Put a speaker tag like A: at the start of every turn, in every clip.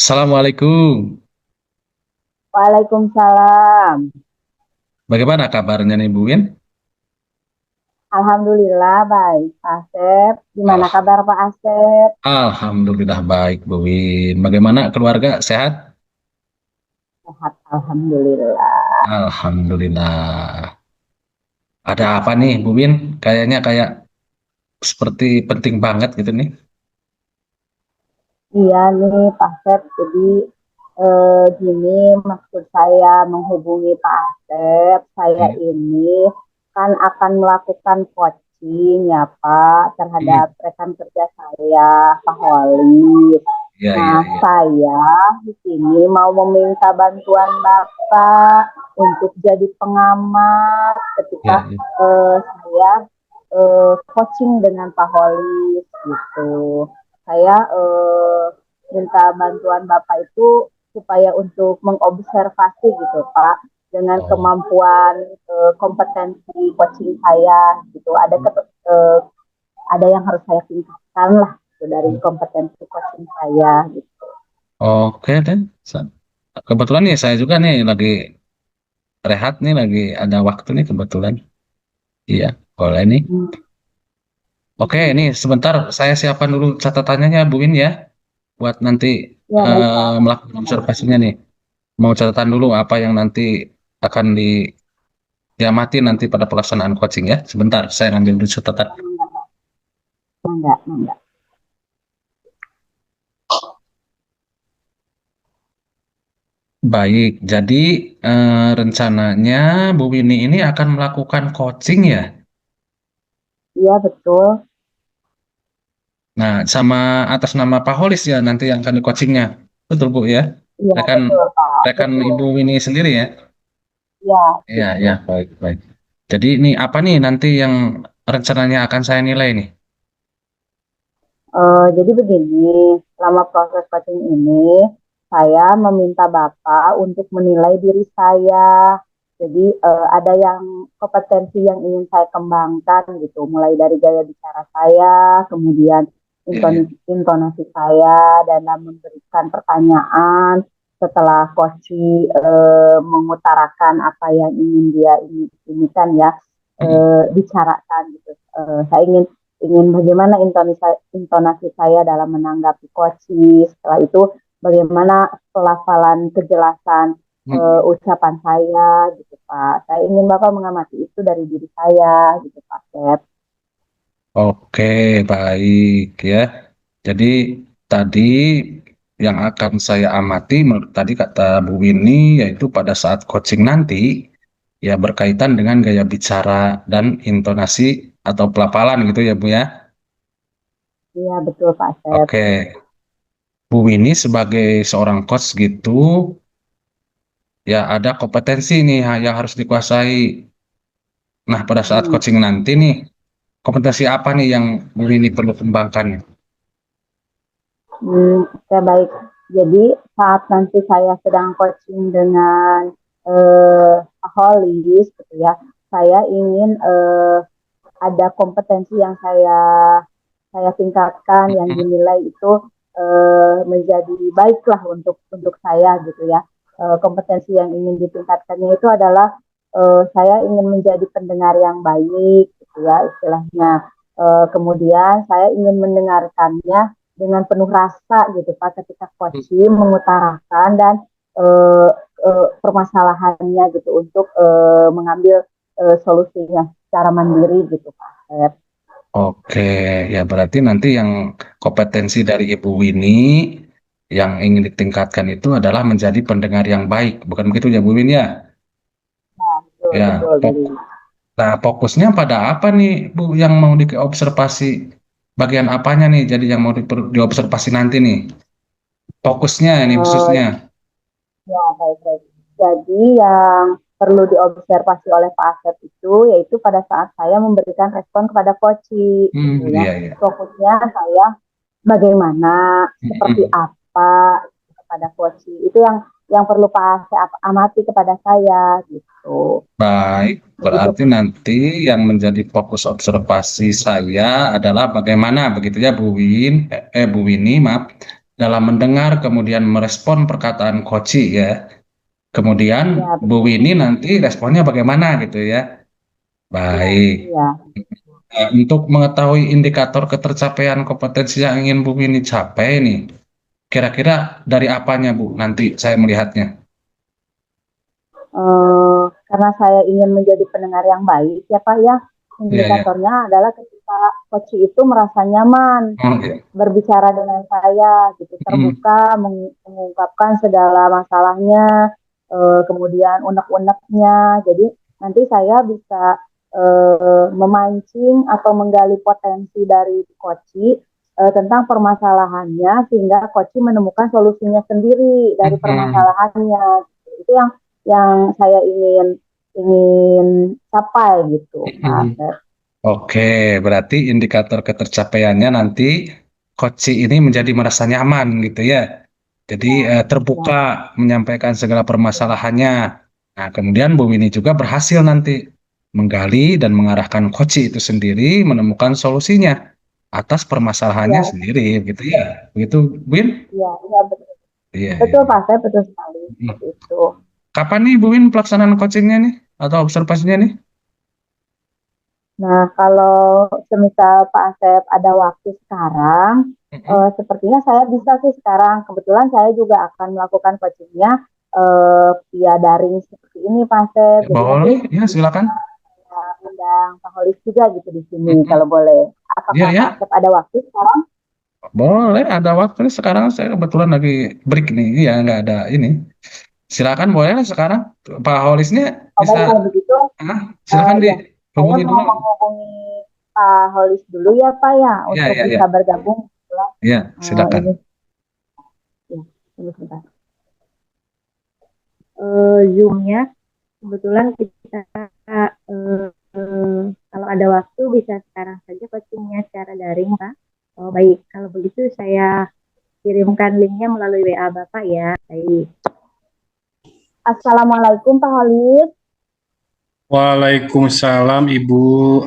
A: Assalamualaikum.
B: Waalaikumsalam.
A: Bagaimana kabarnya nih Bu Win?
B: Alhamdulillah baik, Pak Asep. Gimana
A: Alham-
B: kabar Pak Asep?
A: Alhamdulillah baik Bu Win. Bagaimana keluarga sehat?
B: Sehat, Alhamdulillah.
A: Alhamdulillah. Ada apa nih Bu Win? Kayaknya kayak seperti penting banget gitu nih.
B: Iya nih Pak Asep, jadi gini maksud saya menghubungi Pak Asep. Saya
A: Hmm.
B: ini kan akan melakukan coaching ya Pak terhadap
A: Hmm.
B: rekan kerja saya, Pak Holi.
A: Iya, iya,
B: Nah,
A: iya.
B: saya di sini mau meminta bantuan Bapak untuk jadi pengamat ketika
A: Iya, iya.
B: saya coaching dengan Pak Holis gitu. Saya minta bantuan Bapak itu supaya untuk mengobservasi gitu Pak dengan
A: Oh.
B: kemampuan kompetensi coaching saya gitu. Ada yang harus saya tingkatkan lah gitu, dari kompetensi coaching saya gitu.
A: Oke deh. Kebetulan nih saya juga nih lagi rehat nih, lagi ada waktu nih kebetulan. Iya, boleh nih.
B: Hmm.
A: Oke, ini sebentar saya siapkan dulu catatannya ya Bu Win ya, buat nanti
B: Ya baik Pak.
A: melakukan observasinya nih. Mau catatan dulu apa yang nanti akan diamati nanti pada pelaksanaan coaching ya. Sebentar, saya ngambil dulu catatan.
B: Enggak, enggak.
A: Baik, jadi rencananya Bu Wini ini akan melakukan coaching ya.
B: Iya betul.
A: Nah, sama atas nama Pak Holis ya nanti yang akan di coachingnya. Betul Bu ya.
B: Iya
A: Rekan
B: betul Pak.
A: rekan
B: Betul.
A: Ibu Wini sendiri ya.
B: Iya
A: Iya, ya,
B: gitu.
A: baik, baik. Jadi ini apa nih nanti yang rencananya akan saya nilai nih?
B: Jadi begini, selama proses coaching ini, saya meminta Bapak untuk menilai diri saya. Jadi ada yang kompetensi yang ingin saya kembangkan gitu, mulai dari gaya bicara saya, kemudian
A: Ya, ya.
B: intonasi saya dalam memberikan pertanyaan setelah coach mengutarakan apa yang ingin dia inginkan ya,
A: Hmm.
B: bicarakan gitu. Saya ingin bagaimana intonasi saya dalam menanggapi coaches. Setelah itu bagaimana pelafalan kejelasan
A: Hmm.
B: ucapan saya gitu Pak. Saya ingin Bapak mengamati itu dari diri saya gitu Pak Sep.
A: Oke, baik ya. Jadi tadi yang akan saya amati menurut tadi kata Bu Winnie yaitu pada saat coaching nanti ya berkaitan dengan gaya bicara dan intonasi atau pelafalan gitu ya Bu ya.
B: Iya betul Pak Sep.
A: Oke, Bu Winnie sebagai seorang coach gitu ya ada kompetensi nih yang harus dikuasai. Nah, pada saat
B: Hmm.
A: coaching nanti nih kompetensi apa nih yang Bu Winnie perlu kembangkan?
B: Oke baik. Jadi saat nanti saya sedang coaching dengan Holis gitu ya, saya ingin ada kompetensi yang saya tingkatkan yang
A: Hmm.
B: dinilai itu menjadi baiklah untuk saya gitu ya. Kompetensi yang ingin ditingkatkannya itu adalah saya ingin menjadi pendengar yang baik gitu ya istilahnya. Kemudian saya ingin mendengarkannya dengan penuh rasa gitu Pak ketika coaching mengutarakan dan permasalahannya gitu untuk mengambil solusinya secara mandiri gitu Pak.
A: Oke, ya berarti nanti yang kompetensi dari Ibu Winnie yang ingin ditingkatkan itu adalah menjadi pendengar yang baik, bukan begitu ya Bu Winnie ya?
B: Nah, betul,
A: Ya,
B: betul dari.
A: nah fokusnya pada apa nih Bu yang mau diobservasi? Bagian apanya nih? Jadi yang mau diobservasi nanti nih? Fokusnya ini
B: Uh,
A: khususnya.
B: ya, baik-baik. Jadi yang perlu diobservasi oleh Pak Asep itu yaitu pada saat saya memberikan respon kepada Koci gitu
A: Hmm,
B: ya.
A: iya, iya.
B: Fokusnya saya bagaimana, seperti
A: Hmm.
B: apa kepada Koci. Itu yang perlu Pak Asep amati kepada saya gitu.
A: Baik,
B: Begitu.
A: berarti nanti yang menjadi fokus observasi saya adalah bagaimana begitu ya Bu Win, Bu Winnie, maaf. dalam mendengar kemudian merespon perkataan Koci ya.
B: Ya,
A: Kemudian Bu
B: betul.
A: Winnie nanti responnya bagaimana gitu ya.
B: Iya,
A: Baik.
B: iya.
A: Untuk mengetahui indikator ketercapaian kompetensi yang ingin Bu Winnie capai nih, kira-kira dari apanya Bu nanti saya melihatnya?
B: Karena saya ingin menjadi pendengar yang baik, ya Pak ya,
A: Iya, ya.
B: indikatornya adalah ketika coach itu merasa nyaman
A: Oh, iya.
B: berbicara dengan saya, gitu,
A: Mm,
B: terbuka, mengungkapkan segala masalahnya, kemudian unek-uneknya. Jadi nanti saya bisa memancing atau menggali potensi dari coach tentang permasalahannya sehingga coach menemukan solusinya sendiri dari
A: mm.
B: permasalahannya. Itu yang saya ingin ingin capai gitu, Pak
A: Mm.
B: Asep.
A: Oke, berarti indikator ketercapaiannya nanti coach ini menjadi merasa nyaman gitu ya. Jadi
B: Ya,
A: terbuka menyampaikan segala
B: ya,
A: permasalahannya. Nah, kemudian Bu Winnie juga berhasil nanti menggali dan mengarahkan coach itu sendiri menemukan solusinya atas permasalahannya
B: ya,
A: sendiri gitu ya. Begitu, Win?
B: ya, ya, betul,
A: Iya, iya,
B: betul
A: iya.
B: Pak Asep, betul sekali
A: Hmm.
B: seperti itu.
A: Kapan nih Bu Win pelaksanaan coachingnya nih atau observasinya nih?
B: Nah, kalau semisal Pak Asep ada waktu sekarang,
A: Mm-mm.
B: sepertinya saya bisa sih sekarang. Kebetulan saya juga akan melakukan coachingnya via daring seperti ini, Pak Asep.
A: Ya,
B: Jadi nanti
A: boleh, ya
B: bisa
A: silakan.
B: undang Pak Holis juga gitu di sini
A: Mm-mm.
B: kalau boleh.
A: Iya,
B: Apakah Pak
A: ya.
B: Asep ada waktu sekarang?
A: Boleh, ada waktu nih sekarang saya kebetulan lagi break nih, ya nggak ada ini. Silakan boleh lah sekarang. Pak Holisnya
B: Oh,
A: bisa,
B: baik kalau begitu,
A: silakan
B: ya saya
A: dihubungi
B: mau
A: dulu.
B: menghubungi Pak Holis dulu ya Pak ya
A: Ya,
B: untuk
A: ya,
B: bisa
A: ya,
B: bergabung setelah
A: ya,
B: ini
A: silakan.
B: ya tunggu sebentar. Zoom-nya kebetulan kita kalau ada waktu bisa sekarang saja coachingnya secara daring Pak. Oh baik, kalau begitu saya kirimkan linknya melalui WA Bapak ya. Baik. Assalamualaikum Pak Holis.
C: Waalaikumsalam Ibu.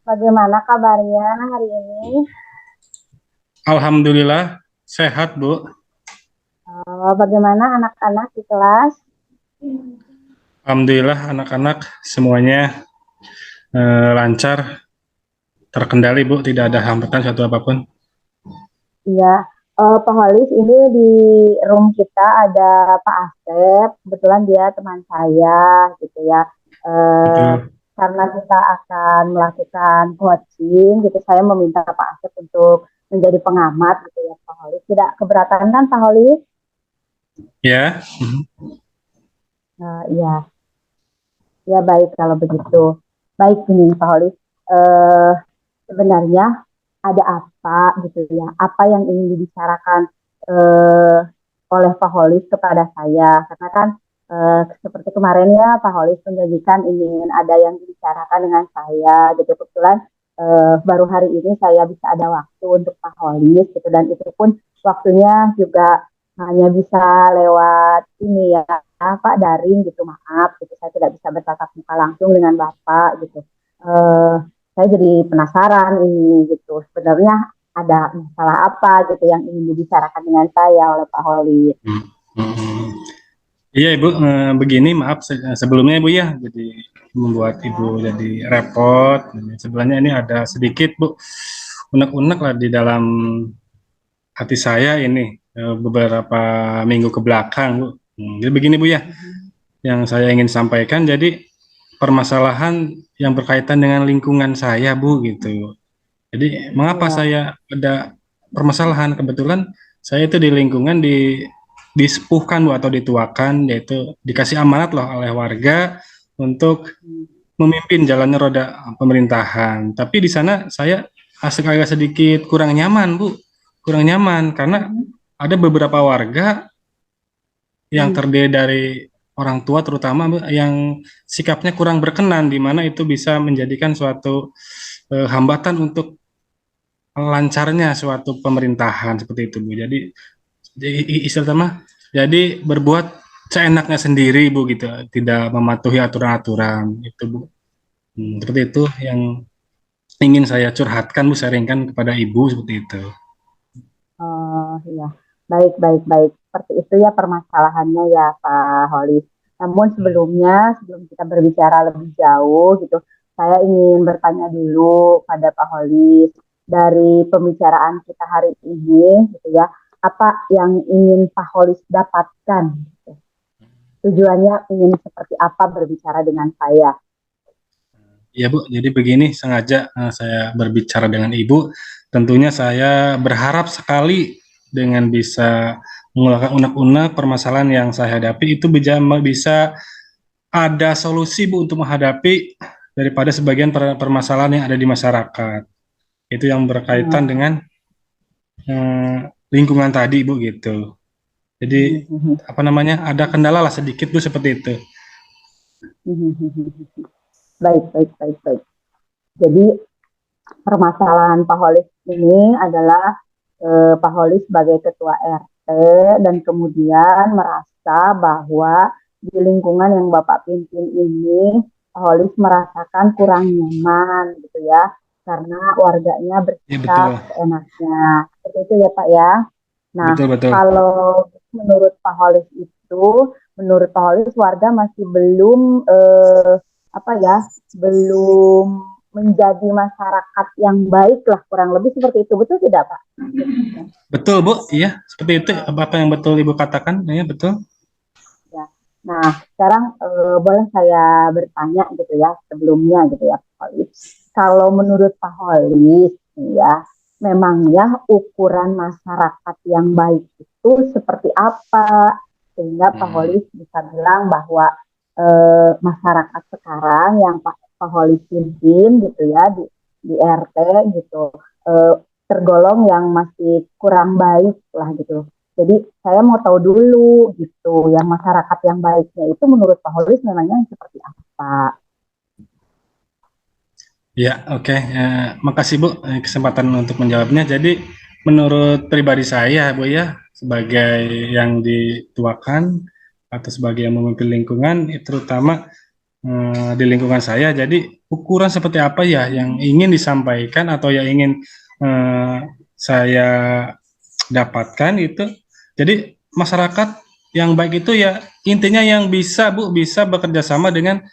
B: Bagaimana kabarnya hari ini?
C: Alhamdulillah sehat Bu.
B: Bagaimana anak-anak di kelas?
C: Alhamdulillah anak-anak semuanya lancar, terkendali Bu, tidak ada hambatan satu apapun.
B: Iya, Pak Holis, ini di room kita ada Pak Asep, kebetulan dia teman saya, gitu ya. Eh,
C: Betul.
B: karena kita akan melakukan coaching, gitu, saya meminta Pak Asep untuk menjadi pengamat, gitu ya, Pak Holis. Tidak keberatan kan, Pak Holis?
C: Ya.
B: Iya, ya baik kalau begitu. Baik ini Pak Holis, eh, sebenarnya ada apa gitu ya, apa yang ingin dibicarakan eh, oleh Pak Holis kepada saya, karena kan seperti kemarin ya Pak Holis menjanjikan ingin ada yang dibicarakan dengan saya gitu, kebetulan baru hari ini saya bisa ada waktu untuk Pak Holis gitu, dan itu pun waktunya juga hanya bisa lewat ini ya Pak, daring gitu, maaf gitu saya tidak bisa bertatap muka langsung dengan Bapak gitu. eh, saya jadi penasaran ini gitu. Sebenarnya ada masalah apa gitu yang ingin dibicarakan dengan saya oleh Pak Holi.
C: Hmm. Hmm. Iya Ibu, begini maaf sebelumnya Ibu ya, jadi membuat Ibu jadi repot. Sebenarnya ini ada sedikit Bu, unek-unek lah di dalam hati saya ini beberapa minggu ke belakang Bu. Jadi begini Bu ya, yang saya ingin sampaikan. Jadi permasalahan yang berkaitan dengan lingkungan saya, Bu, gitu. Jadi mengapa
B: Ya,
C: saya ada permasalahan? Kebetulan saya itu di lingkungan disepuhkan, Bu, atau dituakan, yaitu dikasih amanat loh oleh warga untuk memimpin jalannya roda pemerintahan. Tapi di sana saya agak sedikit kurang nyaman, Bu. Kurang nyaman karena ada beberapa warga yang terdiri dari orang tua terutama Bu, yang sikapnya kurang berkenan, di mana itu bisa menjadikan suatu hambatan untuk lancarnya suatu pemerintahan seperti itu Bu. Jadi istilah mah jadi berbuat seenaknya sendiri Bu gitu, tidak mematuhi aturan-aturan itu Bu. Seperti itu yang ingin saya curhatkan Bu, sharingkan kepada Ibu seperti itu.
B: Ya, baik, baik, baik. Seperti itu ya permasalahannya ya Pak Holis. Namun sebelum kita berbicara lebih jauh gitu, saya ingin bertanya dulu pada Pak Holis dari pembicaraan kita hari ini gitu ya, apa yang ingin Pak Holis dapatkan? Gitu. Tujuannya ingin seperti apa berbicara dengan saya?
C: Ya Bu, jadi begini sengaja saya berbicara dengan Ibu. Tentunya saya berharap sekali dengan bisa mengeluarkan unek-unek permasalahan yang saya hadapi itu bisa ada solusi Bu untuk menghadapi daripada sebagian permasalahan yang ada di masyarakat. Itu yang berkaitan
B: Hmm.
C: dengan eh, lingkungan tadi Bu gitu. Jadi apa namanya ada kendala lah sedikit Bu seperti itu.
B: Baik, baik, baik, baik. Jadi permasalahan Pak Holis ini adalah Pak Holis sebagai ketua RT dan kemudian merasa bahwa di lingkungan yang Bapak pimpin ini Pak Holis merasakan kurang nyaman gitu ya karena warganya
C: Iya betul,
B: bersikap seenaknya. Seperti itu ya Pak ya. Nah,
C: betul betul.
B: kalau menurut Pak Holis menurut Pak Holis warga masih belum apa ya, belum menjadi masyarakat yang baik lah kurang lebih seperti itu, betul tidak Pak?
C: Betul Bu, iya seperti itu apa yang betul Ibu katakan, iya betul.
B: Ya. Nah sekarang boleh saya bertanya gitu ya sebelumnya gitu ya Pak Holis. Kalau menurut Pak Holis ya memangnya ukuran masyarakat yang baik itu seperti apa sehingga Pak Holis bisa bilang bahwa masyarakat sekarang yang Pak Holis pimpin gitu ya di RT gitu tergolong yang masih kurang baik lah gitu. Jadi saya mau tahu dulu gitu, yang masyarakat yang baiknya itu menurut Pak Holis memangnya seperti apa?
C: Ya, oke. Makasih Bu kesempatan untuk menjawabnya. Jadi menurut pribadi saya Bu ya, sebagai yang dituakan atau sebagai yang memimpin lingkungan, terutama di lingkungan saya, jadi ukuran seperti apa ya yang ingin disampaikan atau yang ingin eh, saya dapatkan itu. Jadi masyarakat yang baik itu ya intinya yang bisa Bu bisa bekerja sama dengan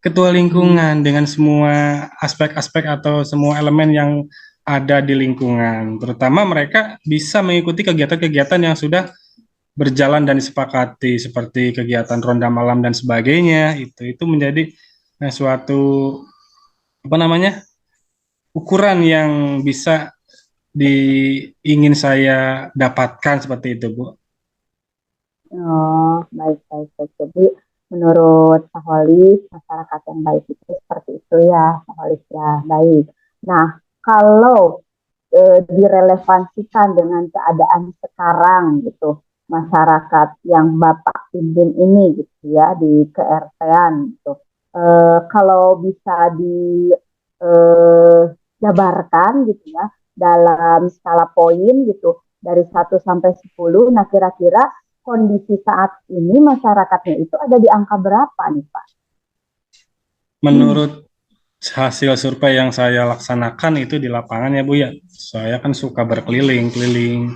C: ketua lingkungan dengan semua aspek-aspek atau semua elemen yang ada di lingkungan. Terutama mereka bisa mengikuti kegiatan-kegiatan yang sudah berjalan dan disepakati seperti kegiatan ronda malam dan sebagainya. Itu menjadi suatu apa namanya? Ukuran yang bisa ingin saya dapatkan seperti itu, Bu.
B: Oh, baik, baik, baik. Jadi menurut Pak Holis, masyarakat yang baik itu seperti itu ya, Pak Holis ya, baik. Nah, kalau direlevansikan dengan keadaan sekarang gitu, masyarakat yang Bapak pimpin ini gitu ya, di KRT-an gitu. Kalau bisa dijabarkan gitu ya, dalam skala poin gitu, dari 1 sampai 10, nah kira-kira kondisi saat ini masyarakatnya itu ada di angka berapa nih Pak?
C: Menurut hasil survei yang saya laksanakan itu di lapangan ya Bu ya. Saya kan suka berkeliling-keliling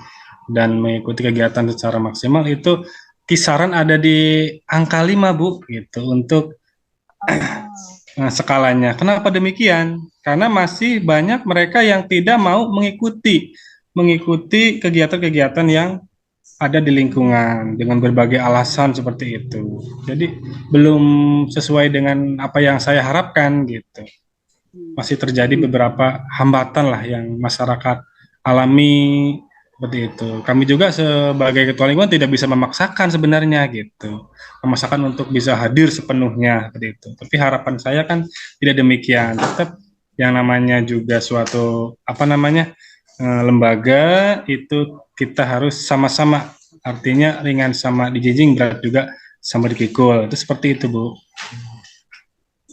C: dan mengikuti kegiatan secara maksimal itu kisaran ada di angka 5 Bu gitu untuk skalanya. Kenapa demikian? Karena masih banyak mereka yang tidak mau mengikuti kegiatan-kegiatan yang ada di lingkungan dengan berbagai alasan seperti itu. Jadi belum sesuai dengan apa yang saya harapkan gitu. Masih terjadi beberapa hambatan lah yang masyarakat alami seperti itu. Kami juga sebagai ketua lingkungan tidak bisa memaksakan sebenarnya gitu, memaksakan untuk bisa hadir sepenuhnya seperti itu. Tapi harapan saya kan tidak demikian. Tetap yang namanya juga suatu apa namanya lembaga itu kita harus sama-sama. Artinya ringan sama dijijing, berat juga sama dipikul. Itu seperti itu Bu.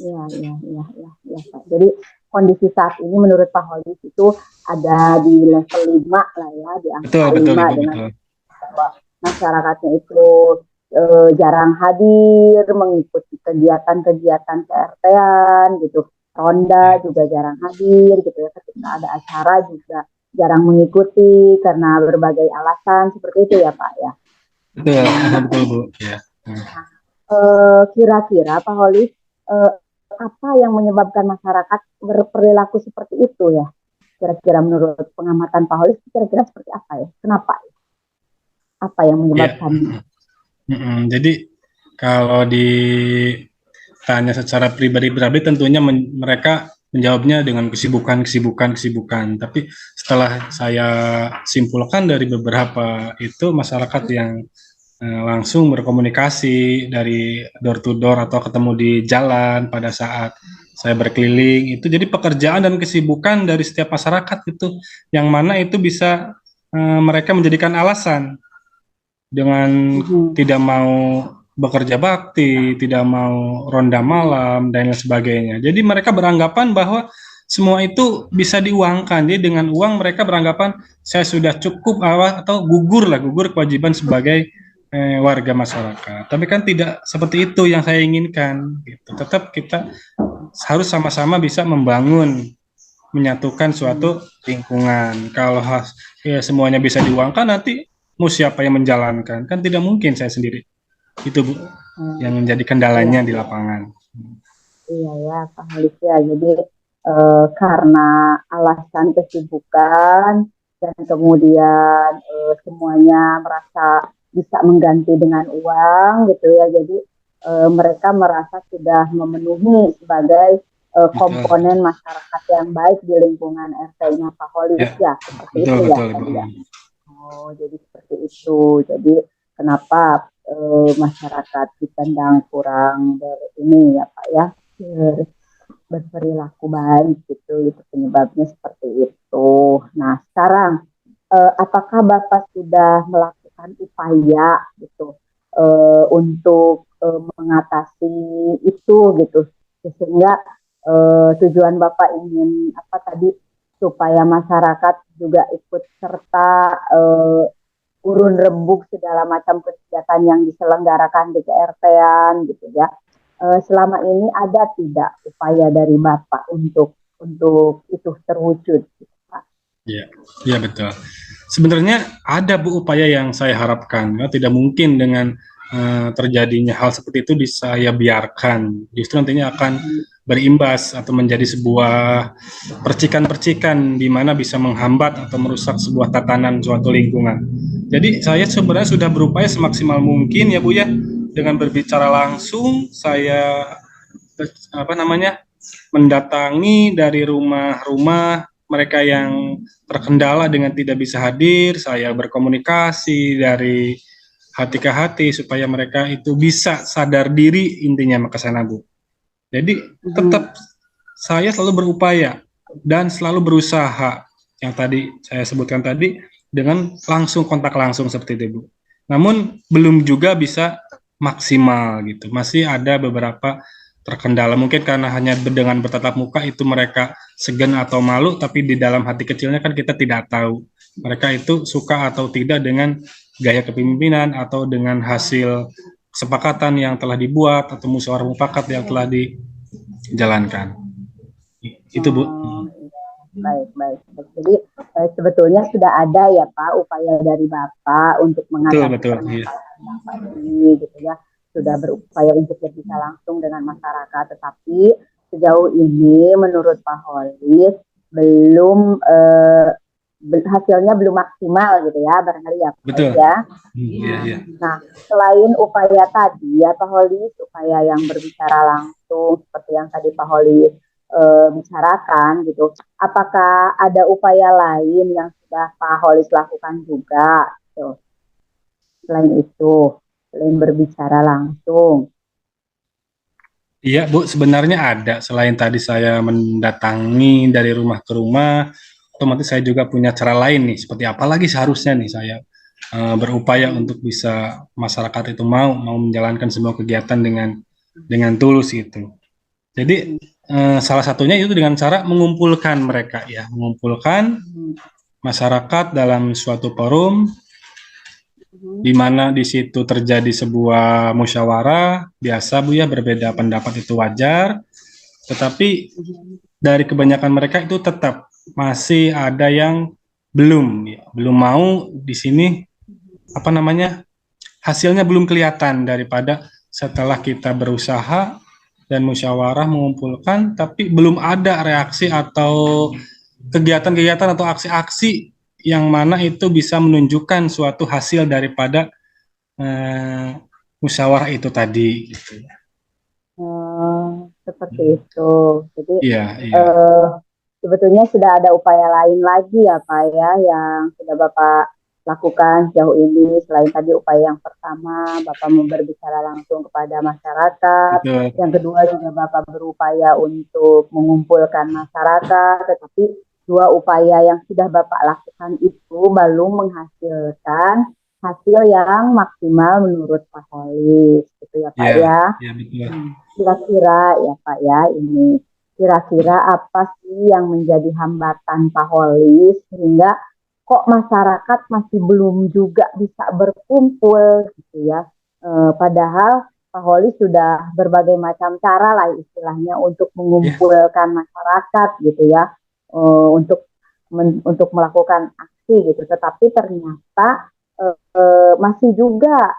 B: Ya, ya, ya, ya, ya, Pak. Jadi kondisi saat ini menurut Pak Holis itu ada di level 5 lah ya, di
C: Betul
B: angka
C: betul
B: 5
C: Ibu
B: dengan
C: betul.
B: bahwa masyarakatnya itu jarang hadir mengikuti kegiatan-kegiatan KRT-an gitu. Ronda juga jarang hadir gitu ya, ketika ada acara juga jarang mengikuti karena berbagai alasan seperti itu ya Pak ya.
C: Betul, betul Bu. Ya.
B: Kira-kira Pak Holis, apa yang menyebabkan masyarakat berperilaku seperti itu ya? Kira-kira menurut pengamatan Pak Holis, kira-kira seperti apa ya? Kenapa? Apa yang menyebabkan?
C: Jadi kalau ditanya secara pribadi-pribadi, tentunya mereka menjawabnya dengan kesibukan. Tapi setelah saya simpulkan dari beberapa itu masyarakat yang langsung berkomunikasi dari door to door atau ketemu di jalan pada saat saya berkeliling, itu jadi pekerjaan dan kesibukan dari setiap masyarakat itu, yang mana itu bisa mereka menjadikan alasan dengan tidak mau bekerja bakti, tidak mau ronda malam dan lain sebagainya. Jadi mereka beranggapan bahwa semua itu bisa diuangkan. Jadi dengan uang mereka beranggapan saya sudah cukup atau gugur kewajiban sebagai warga masyarakat. Tapi kan tidak seperti itu yang saya inginkan. Gitu. Tetap kita harus sama-sama bisa membangun, menyatukan suatu lingkungan. Kalau ya semuanya bisa diuangkan, nanti mau siapa yang menjalankan? Kan tidak mungkin saya sendiri. Itu Bu, yang menjadi kendalanya di lapangan.
B: Iya ya, Pak Halis ya. Jadi karena alasan kesibukan dan kemudian semuanya merasa bisa mengganti dengan uang gitu ya. Jadi mereka merasa sudah memenuhi sebagai komponen masyarakat yang baik di lingkungan RT-nya Pak Holis ya. Seperti itu ya. Oh, jadi seperti itu. Jadi kenapa masyarakat dipandang kurang ini ya Pak ya, berperilaku baik gitu, itu penyebabnya seperti itu. Nah sekarang apakah Bapak sudah melakukan upaya gitu untuk mengatasi itu gitu, sehingga tujuan Bapak ingin apa tadi, supaya masyarakat juga ikut serta urun rembuk segala macam kegiatan yang diselenggarakan di KRT-an gitu ya. Selama ini ada tidak upaya dari Bapak untuk itu terwujud?
C: Iya betul. Sebenarnya ada Bu upaya yang saya harapkan. Ya, tidak mungkin dengan terjadinya hal seperti itu saya biarkan. Justru nantinya akan berimbas atau menjadi sebuah percikan-percikan di mana bisa menghambat atau merusak sebuah tatanan suatu lingkungan. Jadi saya sebenarnya sudah berupaya semaksimal mungkin ya Bu ya, dengan berbicara langsung saya mendatangi dari rumah-rumah mereka yang terkendala dengan tidak bisa hadir, saya berkomunikasi dari hati ke hati supaya mereka itu bisa sadar diri, intinya ke sana Bu. Jadi tetap saya selalu berupaya dan selalu berusaha yang tadi saya sebutkan tadi dengan langsung kontak langsung seperti itu Bu. Namun belum juga bisa maksimal gitu. Masih ada beberapa terkendala, mungkin karena hanya dengan bertatap muka itu mereka segan atau malu, tapi di dalam hati kecilnya kan kita tidak tahu mereka itu suka atau tidak dengan gaya kepemimpinan atau dengan hasil kesepakatan yang telah dibuat atau musyawarah mufakat yang telah dijalankan. Itu Bu.
B: Baik. Jadi sebetulnya sudah ada ya Pak upaya dari Bapak untuk mengatasi permasalahan ini gitu ya. Sudah berupaya untuk bisa langsung dengan masyarakat, tetapi sejauh ini menurut Pak Holis belum hasilnya belum maksimal gitu ya, barangkali ya Pak.
C: Betul.
B: Ya.
C: Iya.
B: Nah, selain upaya tadi ya Pak Holis, upaya yang berbicara langsung seperti yang tadi Pak Holis bicarakan gitu, apakah ada upaya lain yang sudah Pak Holis lakukan juga gitu, selain itu? Selain berbicara langsung.
C: Iya Bu, sebenarnya ada. Selain tadi saya mendatangi dari rumah ke rumah, otomatis saya juga punya cara lain nih. Seperti apa lagi seharusnya nih saya berupaya untuk bisa masyarakat itu mau menjalankan semua kegiatan dengan tulus gitu. Jadi salah satunya itu dengan cara mengumpulkan mereka ya, mengumpulkan masyarakat dalam suatu forum, di mana di situ terjadi sebuah musyawarah. Biasa Bu ya, berbeda pendapat itu wajar, tetapi dari kebanyakan mereka itu tetap masih ada yang belum, ya, belum mau di sini apa namanya hasilnya belum kelihatan daripada setelah kita berusaha dan musyawarah mengumpulkan, tapi belum ada reaksi atau kegiatan-kegiatan atau aksi-aksi yang mana itu bisa menunjukkan suatu hasil daripada eh, musyawarah itu tadi gitu.
B: Seperti itu. Jadi
C: Iya, iya.
B: eh, sebetulnya sudah ada upaya lain lagi ya Pak ya yang sudah Bapak lakukan sejauh ini selain tadi upaya yang pertama Bapak mau berbicara langsung kepada masyarakat,
C: Betul.
B: yang kedua juga Bapak berupaya untuk mengumpulkan masyarakat, tetapi dua upaya yang sudah Bapak lakukan itu belum menghasilkan hasil yang maksimal menurut Pak Holis, gitu ya Pak
C: Iya,
B: ya.
C: iya betul.
B: Kira-kira ya Pak ya, ini kira-kira apa sih yang menjadi hambatan Pak Holis sehingga kok masyarakat masih belum juga bisa berkumpul gitu ya. Padahal Pak Holis sudah berbagai macam cara lah istilahnya untuk mengumpulkan masyarakat gitu ya, untuk melakukan aksi gitu. Tetapi ternyata masih juga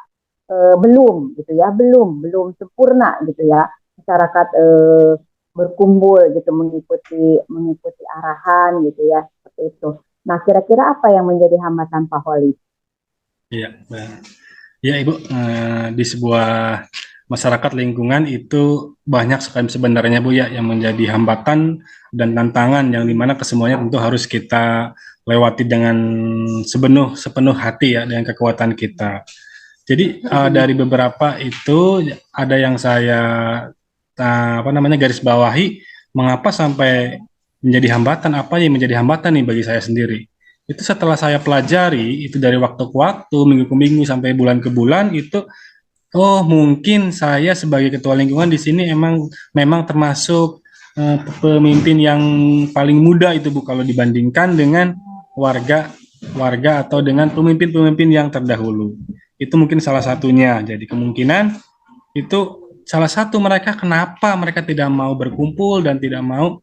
B: belum gitu ya, belum sempurna gitu ya masyarakat berkumpul gitu mengikuti arahan gitu ya seperti itu. Nah, kira-kira apa yang menjadi hambatan Pak Holi?
C: Iya, ya Ibu, di sebuah masyarakat lingkungan itu banyak sekali sebenarnya Bu ya yang menjadi hambatan dan tantangan yang dimana kesemuanya tentu harus kita lewati dengan sepenuh hati ya dengan kekuatan kita. Jadi dari beberapa itu ada yang saya apa namanya garis bawahi mengapa sampai menjadi hambatan, apa yang menjadi hambatan nih bagi saya sendiri. Itu setelah saya pelajari itu dari waktu ke waktu, minggu ke minggu sampai bulan ke bulan itu oh mungkin saya sebagai ketua lingkungan di sini memang termasuk pemimpin yang paling muda itu Bu kalau dibandingkan dengan warga atau dengan pemimpin-pemimpin yang terdahulu. Itu mungkin salah satunya. Jadi kemungkinan itu salah satu mereka kenapa mereka tidak mau berkumpul dan tidak mau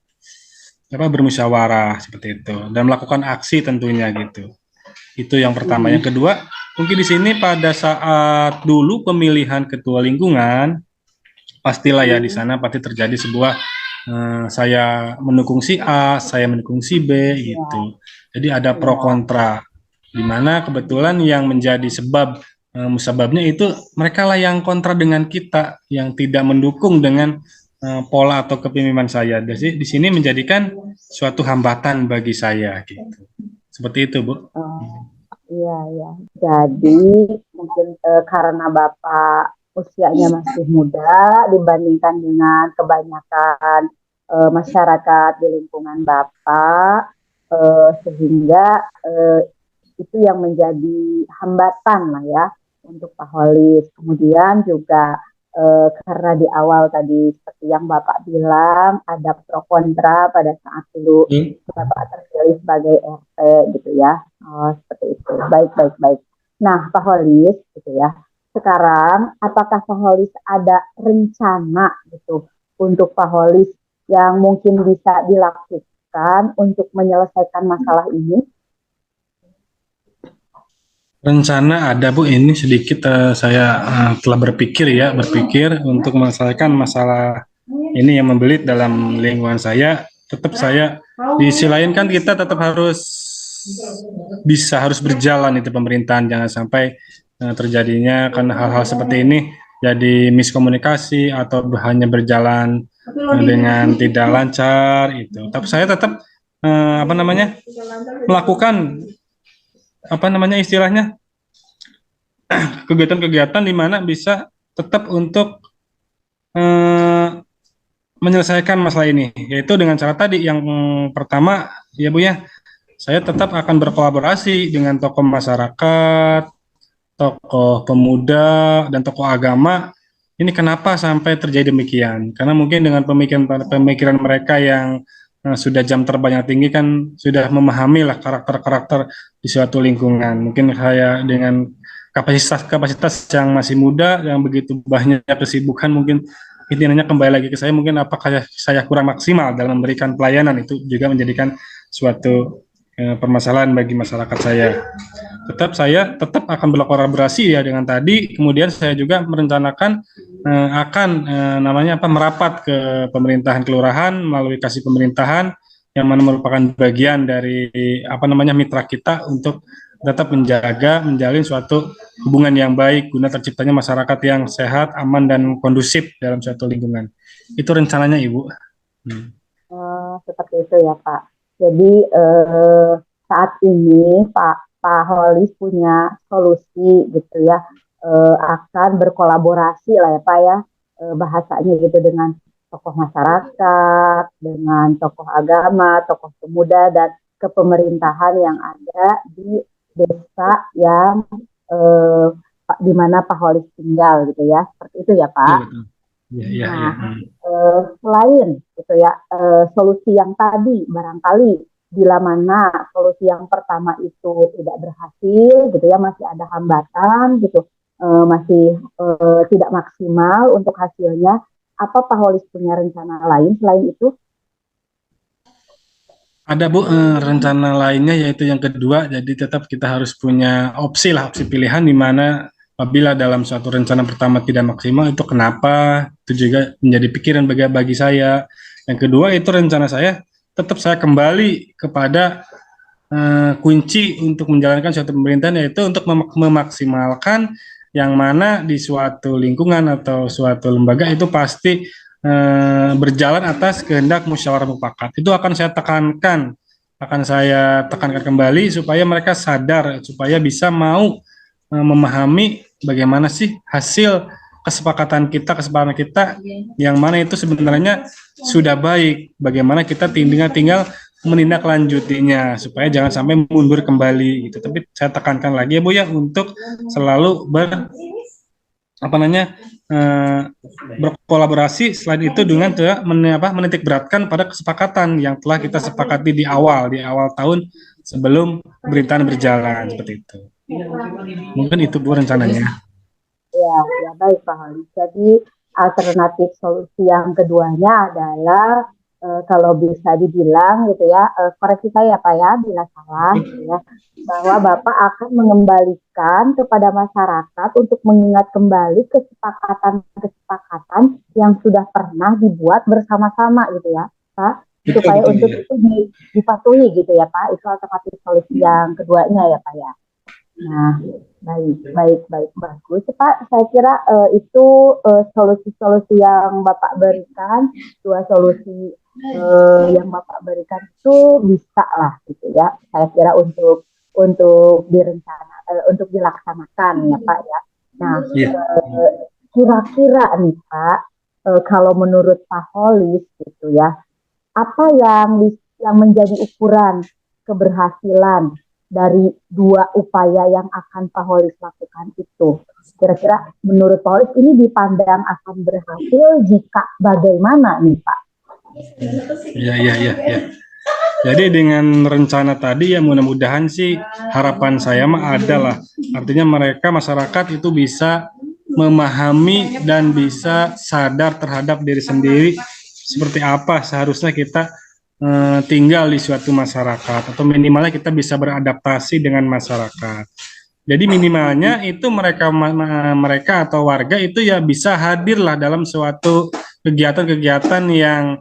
C: bermusyawarah seperti itu dan melakukan aksi tentunya gitu. Itu yang pertama. Yang kedua, mungkin di sini pada saat dulu pemilihan ketua lingkungan pastilah ya di sana pasti terjadi sebuah saya mendukung si A, saya mendukung si B gitu. Jadi ada pro kontra di mana kebetulan yang menjadi musababnya itu mereka lah yang kontra dengan kita yang tidak mendukung dengan pola atau kepemimpinan saya. Jadi di sini menjadikan suatu hambatan bagi saya gitu. Seperti itu, Bu.
B: Iya, iya. Jadi mungkin karena Bapak usianya masih muda dibandingkan dengan kebanyakan masyarakat di lingkungan Bapak, sehingga itu yang menjadi hambatan lah ya untuk Pak Holis. Kemudian juga karena di awal tadi seperti yang Bapak bilang ada pro kontra pada saat dulu Bapak terpilih sebagai RT gitu ya. Seperti itu. Baik. Nah, Pak Holis gitu ya. Sekarang apakah Pak Holis ada rencana gitu untuk Pak Holis yang mungkin bisa dilakukan untuk menyelesaikan masalah ini?
C: Rencana ada Bu, ini sedikit saya telah berpikir untuk menyelesaikan masalah ini yang membelit dalam lingkungan saya. Tetap saya di sisi lain kan kita tetap harus berjalan itu pemerintahan, jangan sampai terjadinya karena hal-hal seperti ini jadi miskomunikasi atau hanya berjalan dengan tidak lancar itu. Tapi saya tetap melakukan istilahnya kegiatan-kegiatan di mana bisa tetap untuk menyelesaikan masalah ini, yaitu dengan cara tadi yang pertama ya Bu ya, saya tetap akan berkolaborasi dengan tokoh masyarakat, tokoh pemuda, dan tokoh agama. Ini kenapa sampai terjadi demikian? Karena mungkin dengan pemikiran mereka yang sudah jam terbang yang tinggi kan sudah memahami lah karakter-karakter di suatu lingkungan. Mungkin saya dengan kapasitas yang masih muda yang begitu banyak kesibukan, mungkin intinya kembali lagi ke saya, mungkin apakah saya kurang maksimal dalam memberikan pelayanan, itu juga menjadikan suatu permasalahan bagi masyarakat saya. Saya tetap akan berkolaborasi ya dengan tadi. Kemudian saya juga merencanakan akan merapat ke pemerintahan kelurahan melalui kasih pemerintahan yang mana merupakan bagian dari mitra kita untuk tetap menjalin suatu hubungan yang baik guna terciptanya masyarakat yang sehat, aman dan kondusif dalam suatu lingkungan. Itu rencananya, Ibu.
B: Seperti itu ya, Pak. Jadi saat ini Pak Holis punya solusi gitu ya, akan berkolaborasi lah ya Pak ya, bahasanya gitu dengan tokoh masyarakat, dengan tokoh agama, tokoh pemuda dan kepemerintahan yang ada di desa yang di mana Pak Holis tinggal gitu ya, seperti itu ya Pak. Selain gitu ya, solusi yang tadi barangkali bila mana solusi yang pertama itu tidak berhasil gitu ya, masih ada hambatan gitu, masih tidak maksimal untuk hasilnya, apa Pak Holis punya rencana lain selain itu?
C: Ada Bu, rencana lainnya yaitu yang kedua, jadi tetap kita harus punya opsi pilihan di mana apabila dalam suatu rencana pertama tidak maksimal itu kenapa, itu juga menjadi pikiran bagi saya. Yang kedua itu rencana saya tetap saya kembali kepada kunci untuk menjalankan suatu pemerintahan, yaitu untuk memaksimalkan yang mana di suatu lingkungan atau suatu lembaga itu pasti berjalan atas kehendak musyawarah mufakat. Itu akan saya tekankan kembali supaya mereka sadar, supaya bisa mau memahami bagaimana sih hasil kesepakatan kita yang mana itu sebenarnya sudah baik, bagaimana kita tinggal menindaklanjutinya supaya jangan sampai mundur kembali gitu. Tapi saya tekankan lagi ya Bu ya, untuk selalu berkolaborasi, selain itu dengan menitik beratkan pada kesepakatan yang telah kita sepakati di awal tahun sebelum pemerintahan berjalan, seperti itu. Mungkin itu Bu rencananya.
B: Ya baik Pak Holis. Jadi alternatif solusi yang keduanya adalah kalau bisa dibilang gitu ya, koreksi saya Pak ya bila salah gitu ya, bahwa Bapak akan mengembalikan kepada masyarakat untuk mengingat kembali kesepakatan yang sudah pernah dibuat bersama-sama gitu ya Pak, supaya untuk itu dipatuhi gitu ya Pak. Itu alternatif solusi yang keduanya ya Pak ya. Nah, baik, bagus Pak. Saya kira itu solusi-solusi yang Bapak berikan, dua solusi yang Bapak berikan itu bisa lah gitu ya. Saya kira untuk untuk dilaksanakan ya Pak ya. Nah, kira-kira nih Pak, kalau menurut Pak Holis gitu ya, apa yang menjadi ukuran keberhasilan dari dua upaya yang akan Pak Holis lakukan itu? Kira-kira menurut Pak Holis ini dipandang akan berhasil jika bagaimana nih Pak?
C: Ya. Jadi dengan rencana tadi ya mudah-mudahan sih harapan saya adalah artinya masyarakat itu bisa memahami dan bisa sadar terhadap diri sendiri seperti apa seharusnya kita tinggal di suatu masyarakat, atau minimalnya kita bisa beradaptasi dengan masyarakat. Jadi minimalnya itu mereka atau warga itu ya bisa hadirlah dalam suatu kegiatan-kegiatan yang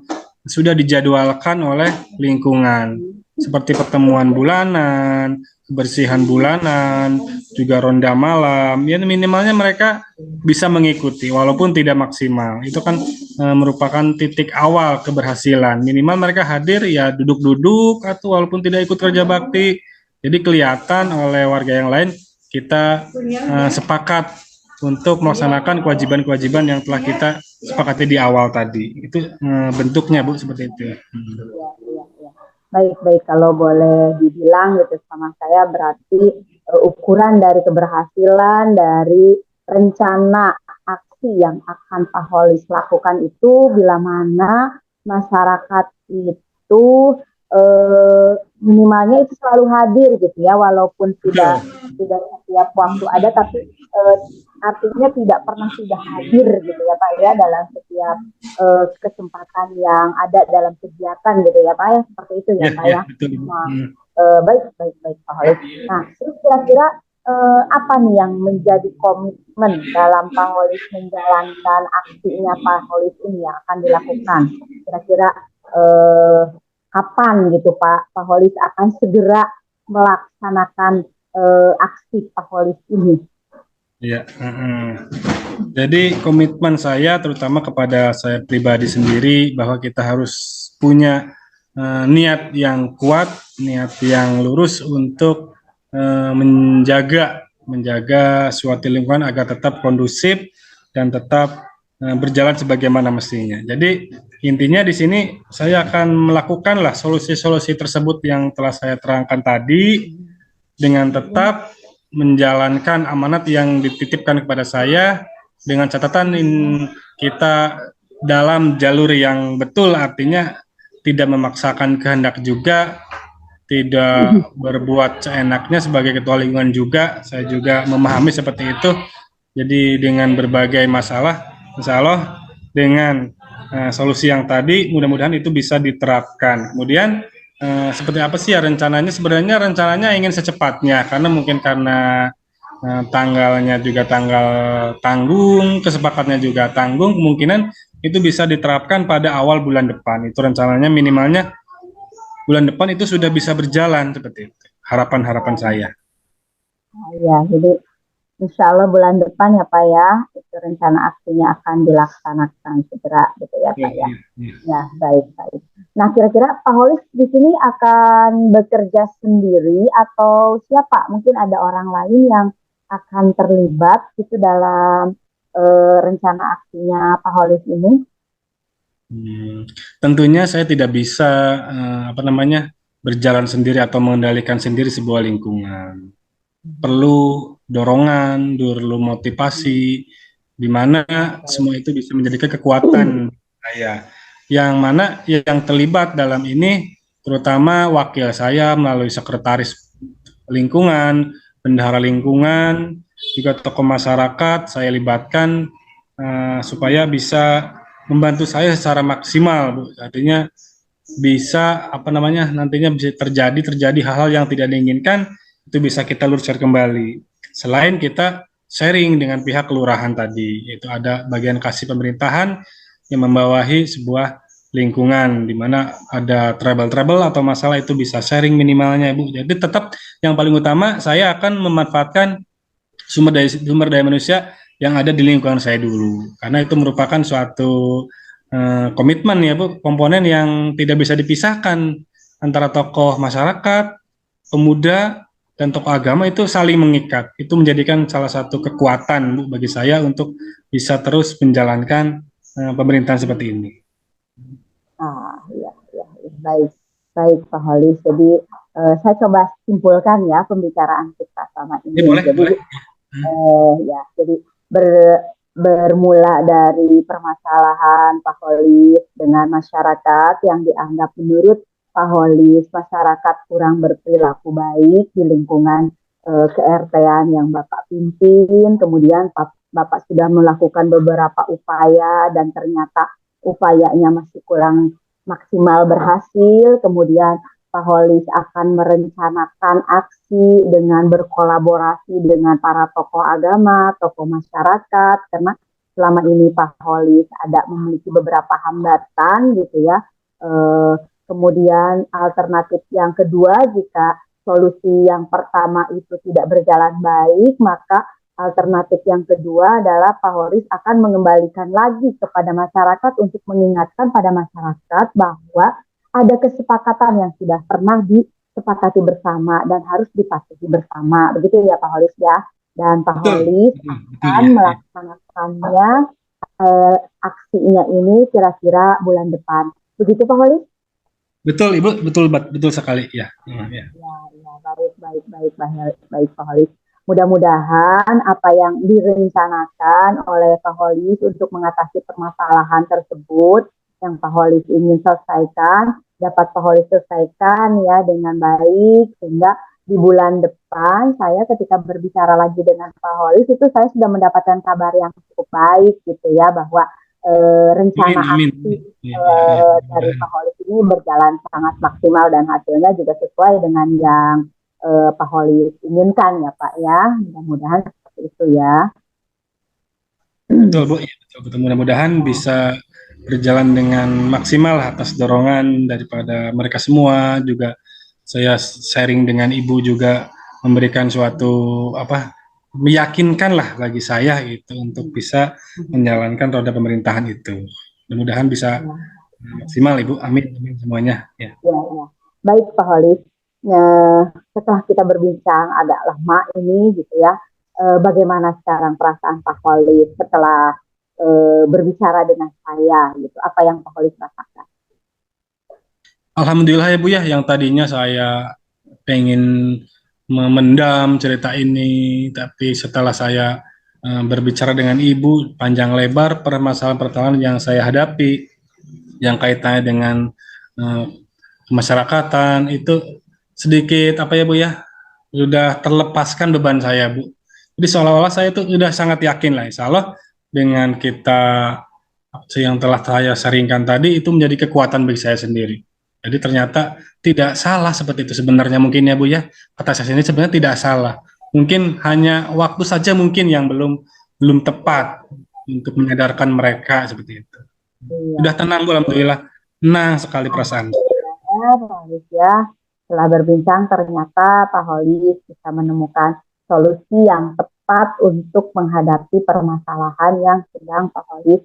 C: sudah dijadwalkan oleh lingkungan, seperti pertemuan bulanan, kebersihan bulanan, juga ronda malam. Ya minimalnya mereka bisa mengikuti walaupun tidak maksimal. Itu kan merupakan titik awal keberhasilan. Minimal mereka hadir ya duduk-duduk atau walaupun tidak ikut kerja bakti. Jadi kelihatan oleh warga yang lain kita sepakat untuk melaksanakan kewajiban-kewajiban yang telah kita sepakati di awal tadi. Itu bentuknya Bu, seperti itu.
B: Ya. Baik, kalau boleh dibilang gitu sama saya, berarti ukuran dari keberhasilan dari rencana aksi yang akan Pak Holis lakukan itu bila mana masyarakat itu minimalnya itu selalu hadir gitu ya, walaupun tidak setiap waktu ada, tapi artinya tidak pernah tidak hadir gitu ya Pak ya, dalam setiap kesempatan yang ada dalam kegiatan gitu ya Pak ya, seperti itu ya Pak ya.
C: Betul.
B: Nah, Baik, baik, baik, Pak Holis. Nah, terus kira-kira apa nih yang menjadi komitmen dalam Pak Holis menjalankan aksinya Pak Holis ini yang akan dilakukan? Kira-kira eh, kapan gitu Pak Holis akan segera melaksanakan aksi Pak Holis ini?
C: Ya, jadi komitmen saya terutama kepada saya pribadi sendiri bahwa kita harus punya niat yang kuat, niat yang lurus untuk menjaga suatu lingkungan agar tetap kondusif dan tetap berjalan sebagaimana mestinya. Jadi intinya di sini saya akan melakukanlah solusi-solusi tersebut yang telah saya terangkan tadi dengan tetap menjalankan amanat yang dititipkan kepada saya dengan catatan kita dalam jalur yang betul, artinya tidak memaksakan kehendak juga, tidak berbuat seenaknya sebagai ketua lingkungan juga. Saya juga memahami seperti itu. Jadi dengan berbagai masalah, insya Allah dengan solusi yang tadi mudah-mudahan itu bisa diterapkan. Kemudian seperti apa sih ya rencananya? Sebenarnya rencananya ingin secepatnya, karena mungkin karena tanggalnya juga tanggal tanggung, kesepakatannya juga tanggung, kemungkinan itu bisa diterapkan pada awal bulan depan. Itu rencananya minimalnya bulan depan itu sudah bisa berjalan seperti itu. Harapan-harapan saya.
B: Ya, jadi insya Allah bulan depan ya Pak ya, itu rencana aksinya akan dilaksanakan segera gitu ya Pak ya. Ya, baik, baik. Nah, kira-kira Pak Holis di sini akan bekerja sendiri atau siapa? Mungkin ada orang lain yang akan terlibat gitu dalam rencana aksinya Pak Holis ini?
C: Tentunya saya tidak bisa berjalan sendiri atau mengendalikan sendiri sebuah lingkungan. Perlu dorongan, perlu motivasi, di mana semua itu bisa menjadikan kekuatan saya. Yang mana yang terlibat dalam ini terutama wakil saya melalui sekretaris lingkungan, bendahara lingkungan, juga tokoh masyarakat saya libatkan supaya bisa membantu saya secara maksimal, Bu. Artinya bisa nantinya bisa terjadi hal-hal yang tidak diinginkan, itu bisa kita luruskan kembali. Selain kita sharing dengan pihak kelurahan tadi, itu ada bagian kasih pemerintahan yang membawahi sebuah lingkungan di mana ada trouble atau masalah, itu bisa sharing minimalnya, Bu. Jadi tetap yang paling utama saya akan memanfaatkan sumber daya manusia yang ada di lingkungan saya dulu, karena itu merupakan suatu komitmen ya Bu, komponen yang tidak bisa dipisahkan antara tokoh masyarakat, pemuda, dan tokoh agama, itu saling mengikat. Itu menjadikan salah satu kekuatan Bu bagi saya untuk bisa terus menjalankan pemerintahan seperti ini.
B: Ya, baik, baik Pak Holis. Jadi saya coba simpulkan ya pembicaraan kita sama ini.
C: Boleh.
B: Jadi bermula dari permasalahan Pak Holis dengan masyarakat yang dianggap menurut Pak Holis masyarakat kurang berperilaku baik di lingkungan ke-RT-an yang Bapak pimpin. Kemudian Bapak sudah melakukan beberapa upaya dan ternyata upayanya masih kurang maksimal berhasil. Kemudian Pak Holis akan merencanakan aksi dengan berkolaborasi dengan para tokoh agama, tokoh masyarakat, karena selama ini Pak Holis ada memiliki beberapa hambatan gitu ya. Kemudian alternatif yang kedua, jika solusi yang pertama itu tidak berjalan baik, maka alternatif yang kedua adalah Pak Holis akan mengembalikan lagi kepada masyarakat untuk mengingatkan pada masyarakat bahwa ada kesepakatan yang sudah pernah disepakati bersama dan harus dipatuhi bersama. Begitu ya Pak Holis ya. Dan Pak Holis akan melaksanakannya aksinya ini kira-kira bulan depan. Begitu Pak Holis?
C: Betul Ibu, betul sekali ya.
B: Baik Pak Holis. Mudah-mudahan apa yang direncanakan oleh Pak Holis untuk mengatasi permasalahan tersebut yang Pak Holis ingin selesaikan dapat Pak Holis selesaikan ya dengan baik, sehingga di bulan depan saya ketika berbicara lagi dengan Pak Holis itu saya sudah mendapatkan kabar yang cukup baik gitu ya, bahwa rencana
C: Amin, amin.
B: aksi
C: Ya, ya, ya.
B: dari Pak Holis ini berjalan sangat maksimal dan hasilnya juga sesuai dengan yang Pak Holis inginkan ya Pak ya. Mudah-mudahan seperti itu ya.
C: Betul, Bu. Ya, betul, betul. Mudah-mudahan bisa berjalan dengan maksimal atas dorongan daripada mereka semua. Juga saya sharing dengan Ibu juga memberikan suatu apa meyakinkan lah bagi saya gitu untuk bisa menjalankan roda pemerintahan itu. Mudah-mudahan bisa
B: Ya,
C: maksimal Ibu. Amin, amin semuanya. Ya.
B: ya, ya. Baik Pak Holis. Setelah kita berbincang agak lama ini gitu ya, bagaimana sekarang perasaan Pak Holis setelah berbicara dengan saya gitu? Apa yang Pak Holis rasakan?
C: Alhamdulillah ya Bu ya, yang tadinya saya pengen memendam cerita ini, tapi setelah saya berbicara dengan Ibu panjang lebar permasalahan-permasalahan yang saya hadapi, yang kaitannya dengan eh, kemasyarakatan itu sedikit apa ya Bu ya, sudah terlepaskan beban saya Bu. Jadi seolah-olah saya itu sudah sangat yakin lah, insya Allah dengan kita yang telah saya sharingkan tadi itu menjadi kekuatan bagi saya sendiri. Jadi ternyata tidak salah seperti itu sebenarnya mungkin ya Bu ya. Kata saya ini sebenarnya tidak salah. Mungkin hanya waktu saja mungkin yang belum belum tepat untuk menyadarkan mereka seperti itu.
B: Iya.
C: Sudah tenang Bu, alhamdulillah. Tenang sekali perasaan.
B: Ya, Pak Holis ya. Setelah berbincang ternyata Pak Holis bisa menemukan solusi yang tepat untuk menghadapi permasalahan yang sedang Pak Holis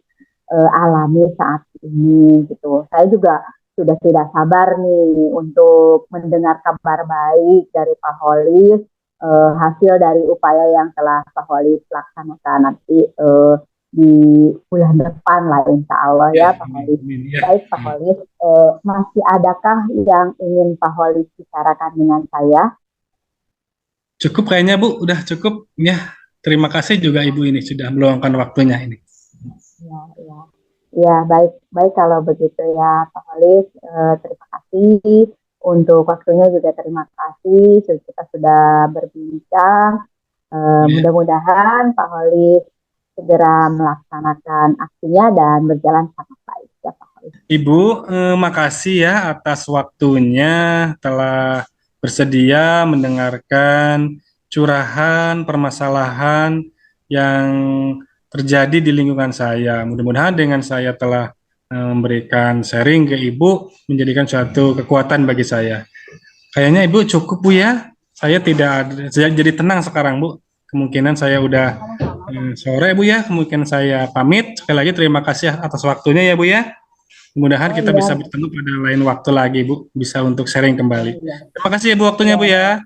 B: alami saat ini gitu. Saya juga sudah tidak sabar nih untuk mendengar kabar baik dari Pak Holis, hasil dari upaya yang telah Pak Holis laksanakan nanti di bulan depan lah insya Allah ya Pak Holis.
C: Ya.
B: Baik Pak Holis, masih adakah yang ingin Pak Holis bicarakan dengan saya?
C: Cukup kayaknya Bu, udah cukup ya. Terima kasih juga Ibu ini sudah meluangkan waktunya ini.
B: Ya, ya. Ya, baik, baik kalau begitu ya Pak Holis. Terima kasih untuk waktunya juga terima kasih. Kita sudah berbincang. Mudah-mudahan Pak Holis segera melaksanakan aksinya dan berjalan sangat baik ya Pak Holis.
C: Ibu, makasih ya atas waktunya telah bersedia mendengarkan curahan permasalahan yang terjadi di lingkungan saya. Mudah-mudahan dengan saya telah memberikan sharing ke Ibu menjadikan suatu kekuatan bagi saya. Kayaknya Ibu cukup Bu ya. Saya jadi tenang sekarang Bu. Kemungkinan saya udah sore Bu ya. Kemungkinan saya pamit. Sekali lagi terima kasih atas waktunya ya Bu ya. Mudah-mudahan kita bisa bertemu pada lain waktu lagi Bu. Bisa untuk sharing kembali. Terima kasih ya Bu waktunya Bu ya.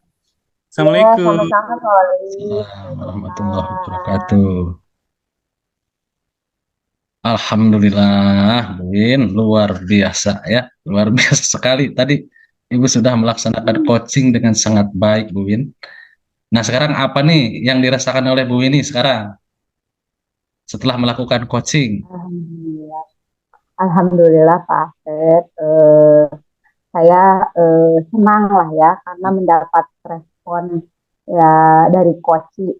C: Assalamualaikum.
B: Sama-sama Pak Holis.
A: Assalamualaikum warahmatullahi wabarakatuh. Alhamdulillah, Bu Win, luar biasa ya, luar biasa sekali. Tadi Ibu sudah melaksanakan coaching dengan sangat baik, Bu Win. Nah, sekarang apa nih yang dirasakan oleh Bu Win sekarang setelah melakukan coaching?
B: Alhamdulillah, Alhamdulillah Pak Asep. Saya senang lah ya karena mendapat respon ya dari coach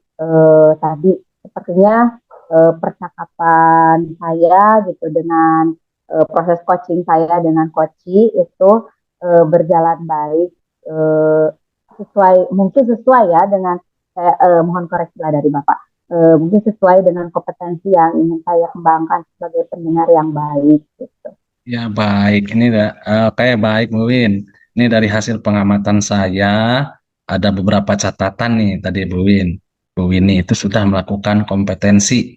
B: tadi. Sepertinya percakapan saya gitu dengan proses coaching saya dengan coach itu berjalan baik, mungkin sesuai ya dengan saya mohon koreksi lah dari Bapak, mungkin sesuai dengan kompetensi yang ingin saya kembangkan sebagai pendengar yang baik gitu.
A: Ya baik, ini kayak baik Bu Win. Ini dari hasil pengamatan saya ada beberapa catatan nih tadi Bu Win. Bu Wini itu sudah melakukan kompetensi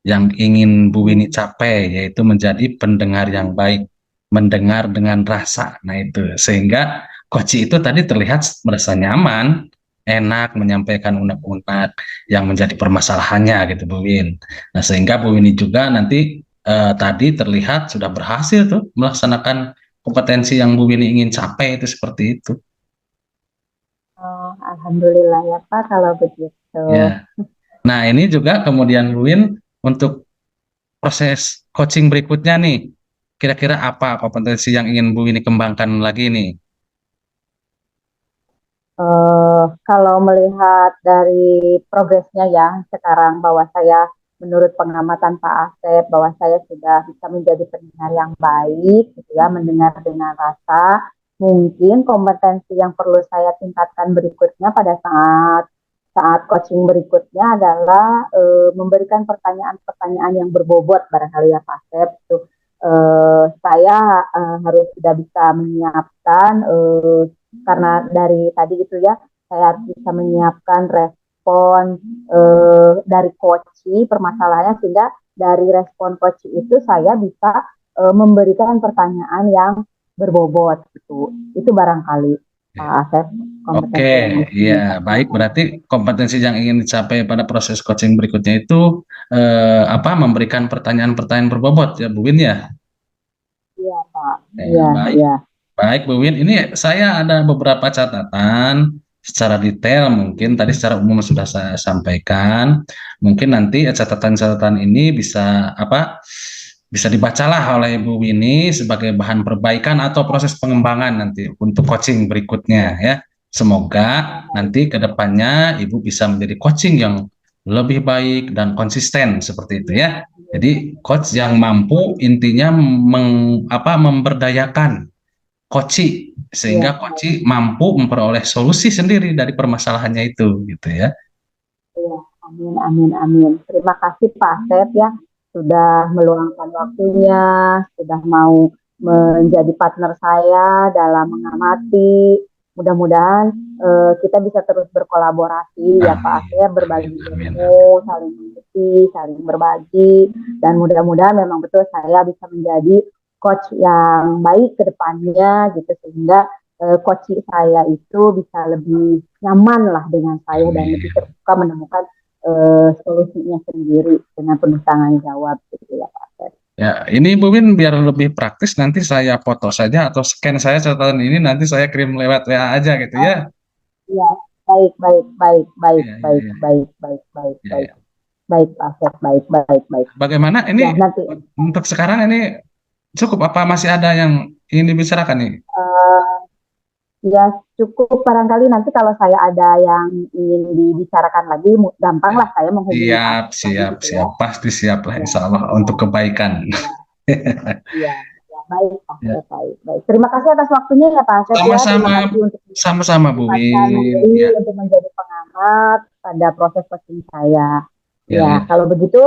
A: yang ingin Bu Wini capai, yaitu menjadi pendengar yang baik, mendengar dengan rasa. Nah itu sehingga coach itu tadi terlihat merasa nyaman, enak menyampaikan unek-unek yang menjadi permasalahannya gitu Bu Win. Nah sehingga Bu Wini juga nanti tadi terlihat sudah berhasil tuh melaksanakan kompetensi yang Bu Wini ingin capai itu seperti itu.
B: Oh, alhamdulillah ya Pak kalau begitu.
A: Ya. Nah ini juga kemudian Bu Win untuk proses coaching berikutnya nih, kira-kira apa kompetensi yang ingin Bu Wini kembangkan lagi nih?
B: Kalau melihat dari progresnya ya sekarang bahwa saya menurut pengamatan Pak Asep bahwa saya sudah bisa menjadi pendengar yang baik, gitu ya, mendengar dengan rasa. Mungkin kompetensi yang perlu saya tingkatkan berikutnya pada saat saat coaching berikutnya adalah memberikan pertanyaan-pertanyaan yang berbobot barangkali ya Pak Asep. Saya harus sudah bisa menyiapkan karena dari tadi gitu ya, saya harus bisa menyiapkan respon dari coaching permasalahannya, sehingga dari respon coaching itu saya bisa memberikan pertanyaan yang berbobot gitu. Itu barangkali Pak Asep kompetensi
A: Oke,
B: yang mesti
A: iya, baik.
B: ditingkatkan.
A: Berarti kompetensi yang ingin dicapai pada proses coaching berikutnya itu memberikan pertanyaan-pertanyaan berbobot ya, Bu Win ya.
B: Iya Pak,
A: Ya,
B: iya
A: baik.
B: iya.
A: Baik, Bu Win. Ini saya ada beberapa catatan secara detail, mungkin tadi secara umum sudah saya sampaikan. Mungkin nanti catatan-catatan ini bisa bisa dibacalah oleh Bu Winnie sebagai bahan perbaikan atau proses pengembangan nanti untuk coaching berikutnya ya. Semoga nanti ke depannya Ibu bisa menjadi coaching yang lebih baik dan konsisten seperti itu ya. Jadi coach yang mampu intinya memberdayakan Koci
B: Iya,
A: sehingga Koci mampu memperoleh solusi sendiri dari permasalahannya itu gitu ya.
B: iya. Amin, amin, amin. Terima kasih Pak Asep ya, sudah meluangkan waktunya, sudah mau menjadi partner saya dalam mengamati. Mudah-mudahan kita bisa terus berkolaborasi ya Pak
A: Amin.
B: Asep, berbagi
A: Amin.
B: ilmu, saling mengerti, saling berbagi, dan mudah-mudahan memang betul saya bisa menjadi coach yang baik ke depannya gitu, sehingga coach saya itu bisa lebih nyaman lah dengan saya dan
A: Amin.
B: lebih terbuka menemukan solusinya sendiri dengan penuh tanggung jawab gitu ya Pak Asep.
A: Ya, ini Bu Win biar lebih praktis nanti saya foto saja atau scan saya catatan ini nanti saya kirim lewat WA aja gitu
B: Oh,
A: ya.
B: iya, baik, baik, baik, baik,
A: Iya, iya,
B: baik,
A: iya.
B: baik, baik, baik,
A: Iya,
B: baik,
A: iya.
B: baik, Pak Asep, baik, baik, baik.
A: Bagaimana
B: Ya,
A: ini
B: nanti
A: untuk sekarang ini cukup apa masih ada yang ingin dibicarakan nih?
B: eh, ya cukup, barangkali nanti kalau saya ada yang ingin dibicarakan lagi, gampang
A: Ya.
B: lah saya menghubungi Pak
A: Siap,
B: Asep lagi
A: siap,
B: gitu ya.
A: siap. Pasti siap lah
B: Ya,
A: insya Allah
B: ya,
A: untuk kebaikan.
B: ya. Iya, ya, baik Pak
A: Ya.
B: Asep, baik, baik. Terima kasih atas waktunya ya Pak Asep ya. Terima
A: Sama-sama,
B: kasih untuk
A: sama-sama Bu
B: menyempatkan
A: Win.
B: diri
A: Ya,
B: untuk menjadi pengamat pada proses coaching saya.
A: ya,
B: Ya,
A: ya.
B: kalau begitu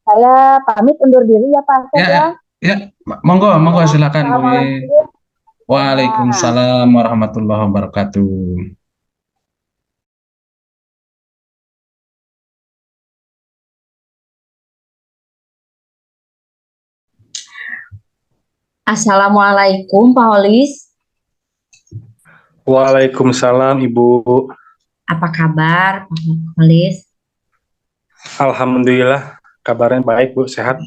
B: saya pamit undur diri ya Pak Asep
A: Ya,
B: ya.
A: ya. Monggo,
B: Ya,
A: monggo silakan Bu Win.
B: Assalamualaikum. Ya.
A: Waalaikumsalam warahmatullahi wabarakatuh.
D: Assalamualaikum Pak Holis,
C: Waalaikumsalam Ibu.
D: apa kabar Pak Holis?
C: Alhamdulillah kabarnya baik Bu, sehat.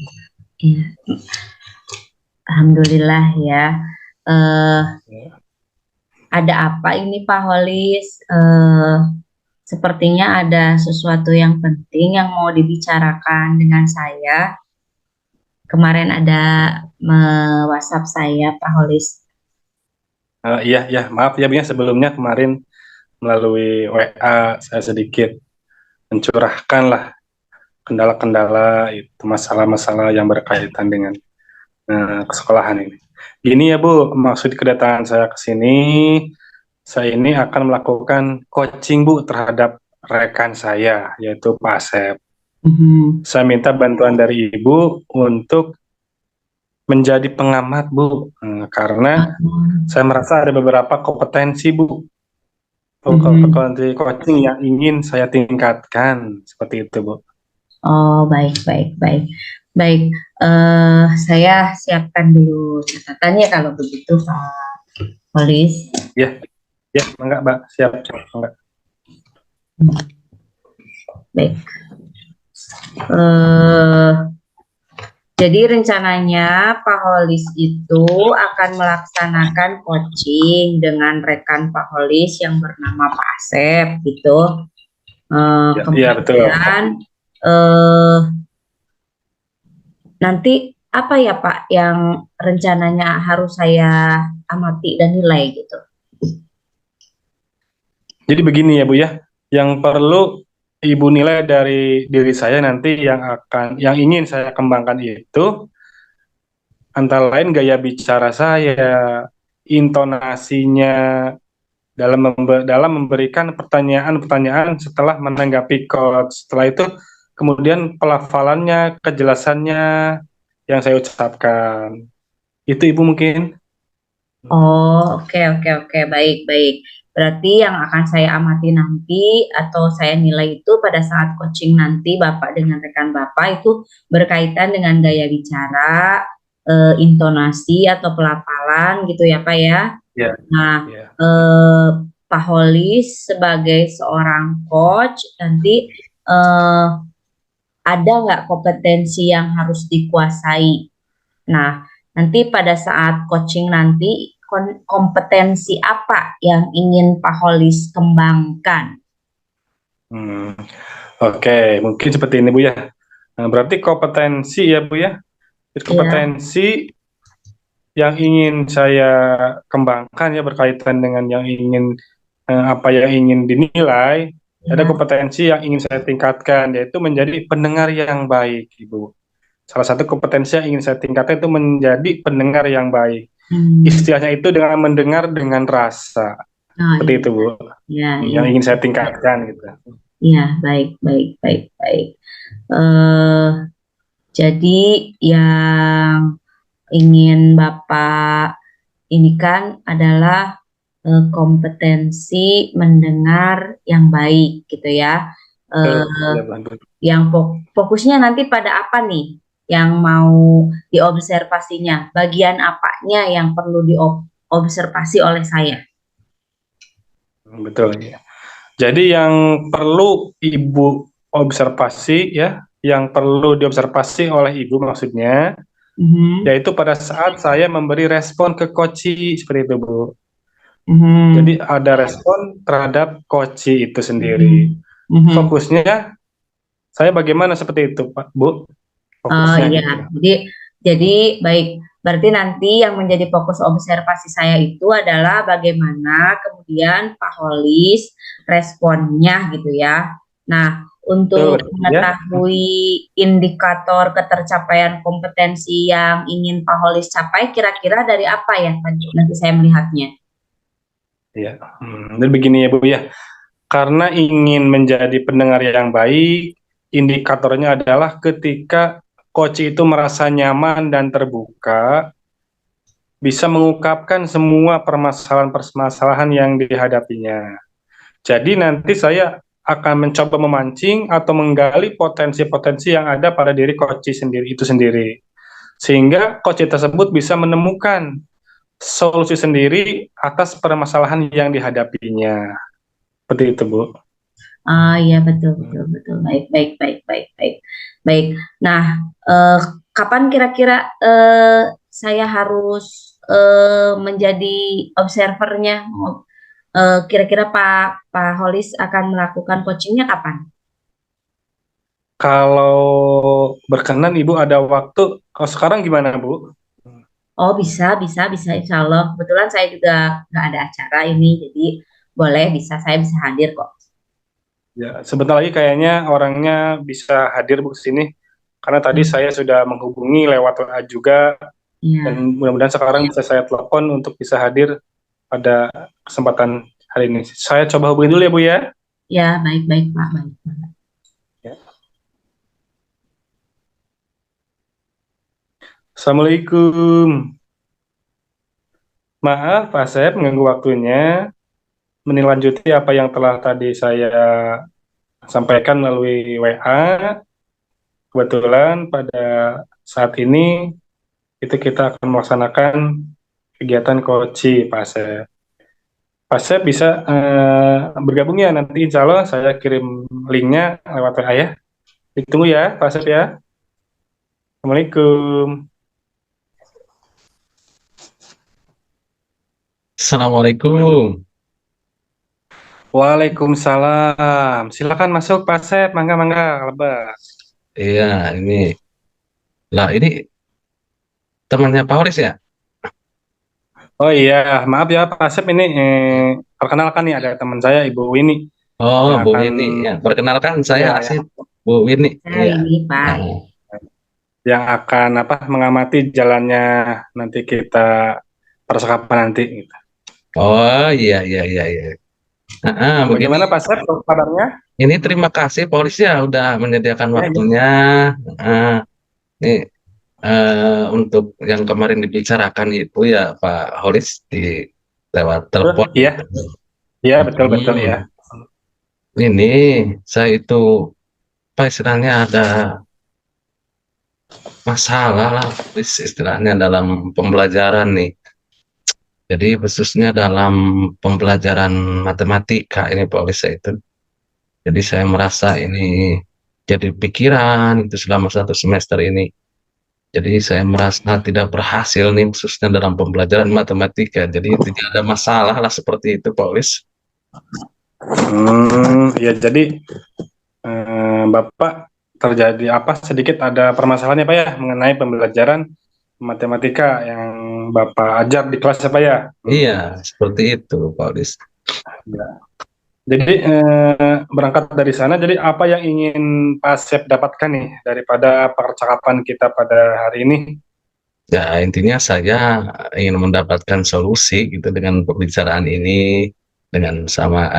D: Ya, Alhamdulillah ya. Eh, ada apa ini Pak Holis? Sepertinya ada sesuatu yang penting yang mau dibicarakan dengan saya. Kemarin ada WhatsApp saya Pak Holis.
C: Iya, ya, maaf ya Bu ya, sebelumnya kemarin melalui WA saya sedikit mencurahkan lah kendala-kendala itu, masalah-masalah yang berkaitan dengan kesekolahan ini. Gini ya Bu, maksud kedatangan saya ke sini, saya ini akan melakukan coaching Bu terhadap rekan saya, yaitu Pak Asep. Saya minta bantuan dari Ibu untuk menjadi pengamat Bu, karena saya merasa ada beberapa kompetensi Bu, kompetensi coaching yang ingin saya tingkatkan, seperti itu Bu.
D: Oh, baik, baik, baik. Baik, saya siapkan dulu catatannya kalau begitu Pak Holis.
C: Ya, ya, enggak Mbak, siap, enggak.
D: Baik. Jadi rencananya Pak Holis itu akan melaksanakan coaching dengan rekan Pak Holis yang bernama Pak Asep gitu.
C: Ya, betul.
D: Kemudian nanti apa ya Pak yang rencananya harus saya amati dan nilai gitu?
C: Jadi begini ya Bu ya, yang perlu Ibu nilai dari diri saya nanti yang ingin saya kembangkan itu antara lain gaya bicara saya, intonasinya dalam memberikan pertanyaan-pertanyaan setelah menanggapi coach. Setelah itu kemudian pelafalannya, kejelasannya yang saya ucapkan. Itu Ibu mungkin.
D: Oh, oke, oke, oke, baik, baik. Berarti yang akan saya amati nanti atau saya nilai itu pada saat coaching nanti Bapak dengan rekan Bapak itu berkaitan dengan gaya bicara, intonasi atau pelafalan gitu ya Pak ya.
C: Ya,
D: Nah,
C: ya.
D: Pak Holis sebagai seorang coach nanti eh, ada nggak kompetensi yang harus dikuasai? Nah, nanti pada saat coaching nanti kompetensi apa yang ingin Pak Holis kembangkan?
C: Hmm. Oke, mungkin seperti ini Bu ya. Nah, berarti kompetensi ya Bu ya.
D: Iya.
C: Kompetensi yang ingin saya kembangkan ya berkaitan dengan yang ingin apa yang ingin dinilai. Ada
D: Ya.
C: kompetensi yang ingin saya tingkatkan, yaitu menjadi pendengar yang baik, Ibu. Salah satu kompetensi yang ingin saya tingkatkan itu menjadi pendengar yang baik. Istilahnya itu dengan mendengar dengan rasa.
D: Oh,
C: Seperti itu, Bu.
D: ya,
C: Yang
D: ya,
C: ingin saya tingkatkan gitu.
D: ya, baik, baik, baik, baik. Eh, jadi yang ingin Bapak ini kan adalah kompetensi mendengar yang baik gitu ya.
C: Ya, Bu.
D: Yang fokusnya nanti pada apa nih yang mau diobservasinya? Bagian apanya yang perlu diobservasi oleh saya?
C: Betul ya. Jadi yang perlu Ibu observasi ya, yang perlu diobservasi oleh Ibu maksudnya, yaitu pada saat saya memberi respon ke koci seperti itu Bu. Jadi ada respon terhadap koci itu sendiri. Fokusnya saya bagaimana seperti itu Pak Bu? Fokusnya
D: Iya,
C: gitu.
D: jadi baik. Berarti nanti yang menjadi fokus observasi saya itu adalah bagaimana kemudian Pak Holis responnya gitu ya. Nah, untuk
C: Betul ya.
D: mengetahui indikator ketercapaian kompetensi yang ingin Pak Holis capai, kira-kira dari apa ya nanti saya melihatnya?
C: Ya. Dan begini ya Bu ya. Karena ingin menjadi pendengar yang baik, indikatornya adalah ketika coach itu merasa nyaman dan terbuka, bisa mengungkapkan semua permasalahan-permasalahan yang dihadapinya. Jadi nanti saya akan mencoba memancing atau menggali potensi-potensi yang ada pada diri coach itu sendiri. Sehingga coach tersebut bisa menemukan solusi sendiri atas permasalahan yang dihadapinya. Seperti itu, Bu.
D: Ah, iya betul, betul, betul. Baik, baik, baik, baik, baik. Baik. Nah, kapan kira-kira saya harus menjadi observernya? Kira-kira Pak Holis akan melakukan coachingnya kapan?
C: Kalau berkenan Ibu ada waktu, kalau sekarang gimana, Bu?
D: Oh, bisa, bisa, bisa, insya Allah. Kebetulan saya juga nggak ada acara ini, jadi boleh, bisa, saya bisa hadir kok.
C: Ya, sebentar lagi kayaknya orangnya bisa hadir Bu ke sini. Karena tadi saya sudah menghubungi lewat WA juga, dan
D: Iya,
C: mudah-mudahan sekarang bisa saya telepon untuk bisa hadir pada kesempatan hari ini. Saya coba hubungi dulu ya Bu ya.
D: ya, baik, baik, Pak, baik, Pak.
C: Ya. Assalamualaikum. Maaf Pak Asep mengganggu waktunya, menindaklanjuti apa yang telah tadi saya sampaikan melalui WA. Kebetulan pada saat ini itu kita akan melaksanakan kegiatan koci Pak Asep. Pak Asep bisa bergabung ya, nanti insya Allah saya kirim linknya lewat WA ya. Ditunggu ya Pak Asep ya. Assalamualaikum.
A: Assalamualaikum.
C: Waalaikumsalam. Silakan masuk Pak Asep, mangga lebar.
A: Iya, ini. Lah, ini temannya Paulis ya?
C: Oh iya, maaf ya Pak Asep ini perkenalkan nih ada teman saya Ibu Winnie.
A: Oh,
C: yang
A: Bu
C: akan
A: Winnie ya. Perkenalkan saya
C: ya
A: Asif, Bu Winnie.
D: Saya
A: Iya.
D: ini Pak.
A: Nah,
C: yang akan mengamati jalannya nanti kita percakapan nanti gitu.
A: oh iya iya iya iya. Begini.
C: Bagaimana Pak Sep kabarnya?
A: Ini terima kasih polisi ya udah menyediakan
C: Ya, ya.
A: waktunya. Ah, ini untuk yang kemarin dibicarakan itu ya Pak Holis di lewat
C: Betul,
A: telepon.
C: iya, iya betul betul ya.
A: Hmm, ini saya itu apa istilahnya ada masalah lah istilahnya dalam pembelajaran nih. Jadi khususnya dalam pembelajaran matematika ini Pak Holis itu. Jadi saya merasa ini jadi pikiran itu selama 1 semester ini. Jadi saya merasa tidak berhasil nih khususnya dalam pembelajaran matematika. Jadi tidak ada masalah lah seperti itu, Paulis.
C: Ya jadi Bapak terjadi sedikit ada permasalahannya Pak ya mengenai pembelajaran matematika yang Bapak ajar di kelas Pak ya.
A: Iya, seperti itu, Paulis.
C: Ya. Jadi berangkat dari sana, jadi apa yang ingin Pak Sep dapatkan nih daripada percakapan kita pada hari ini?
A: Ya, intinya saya ingin mendapatkan solusi gitu dengan pembicaraan ini dengan sama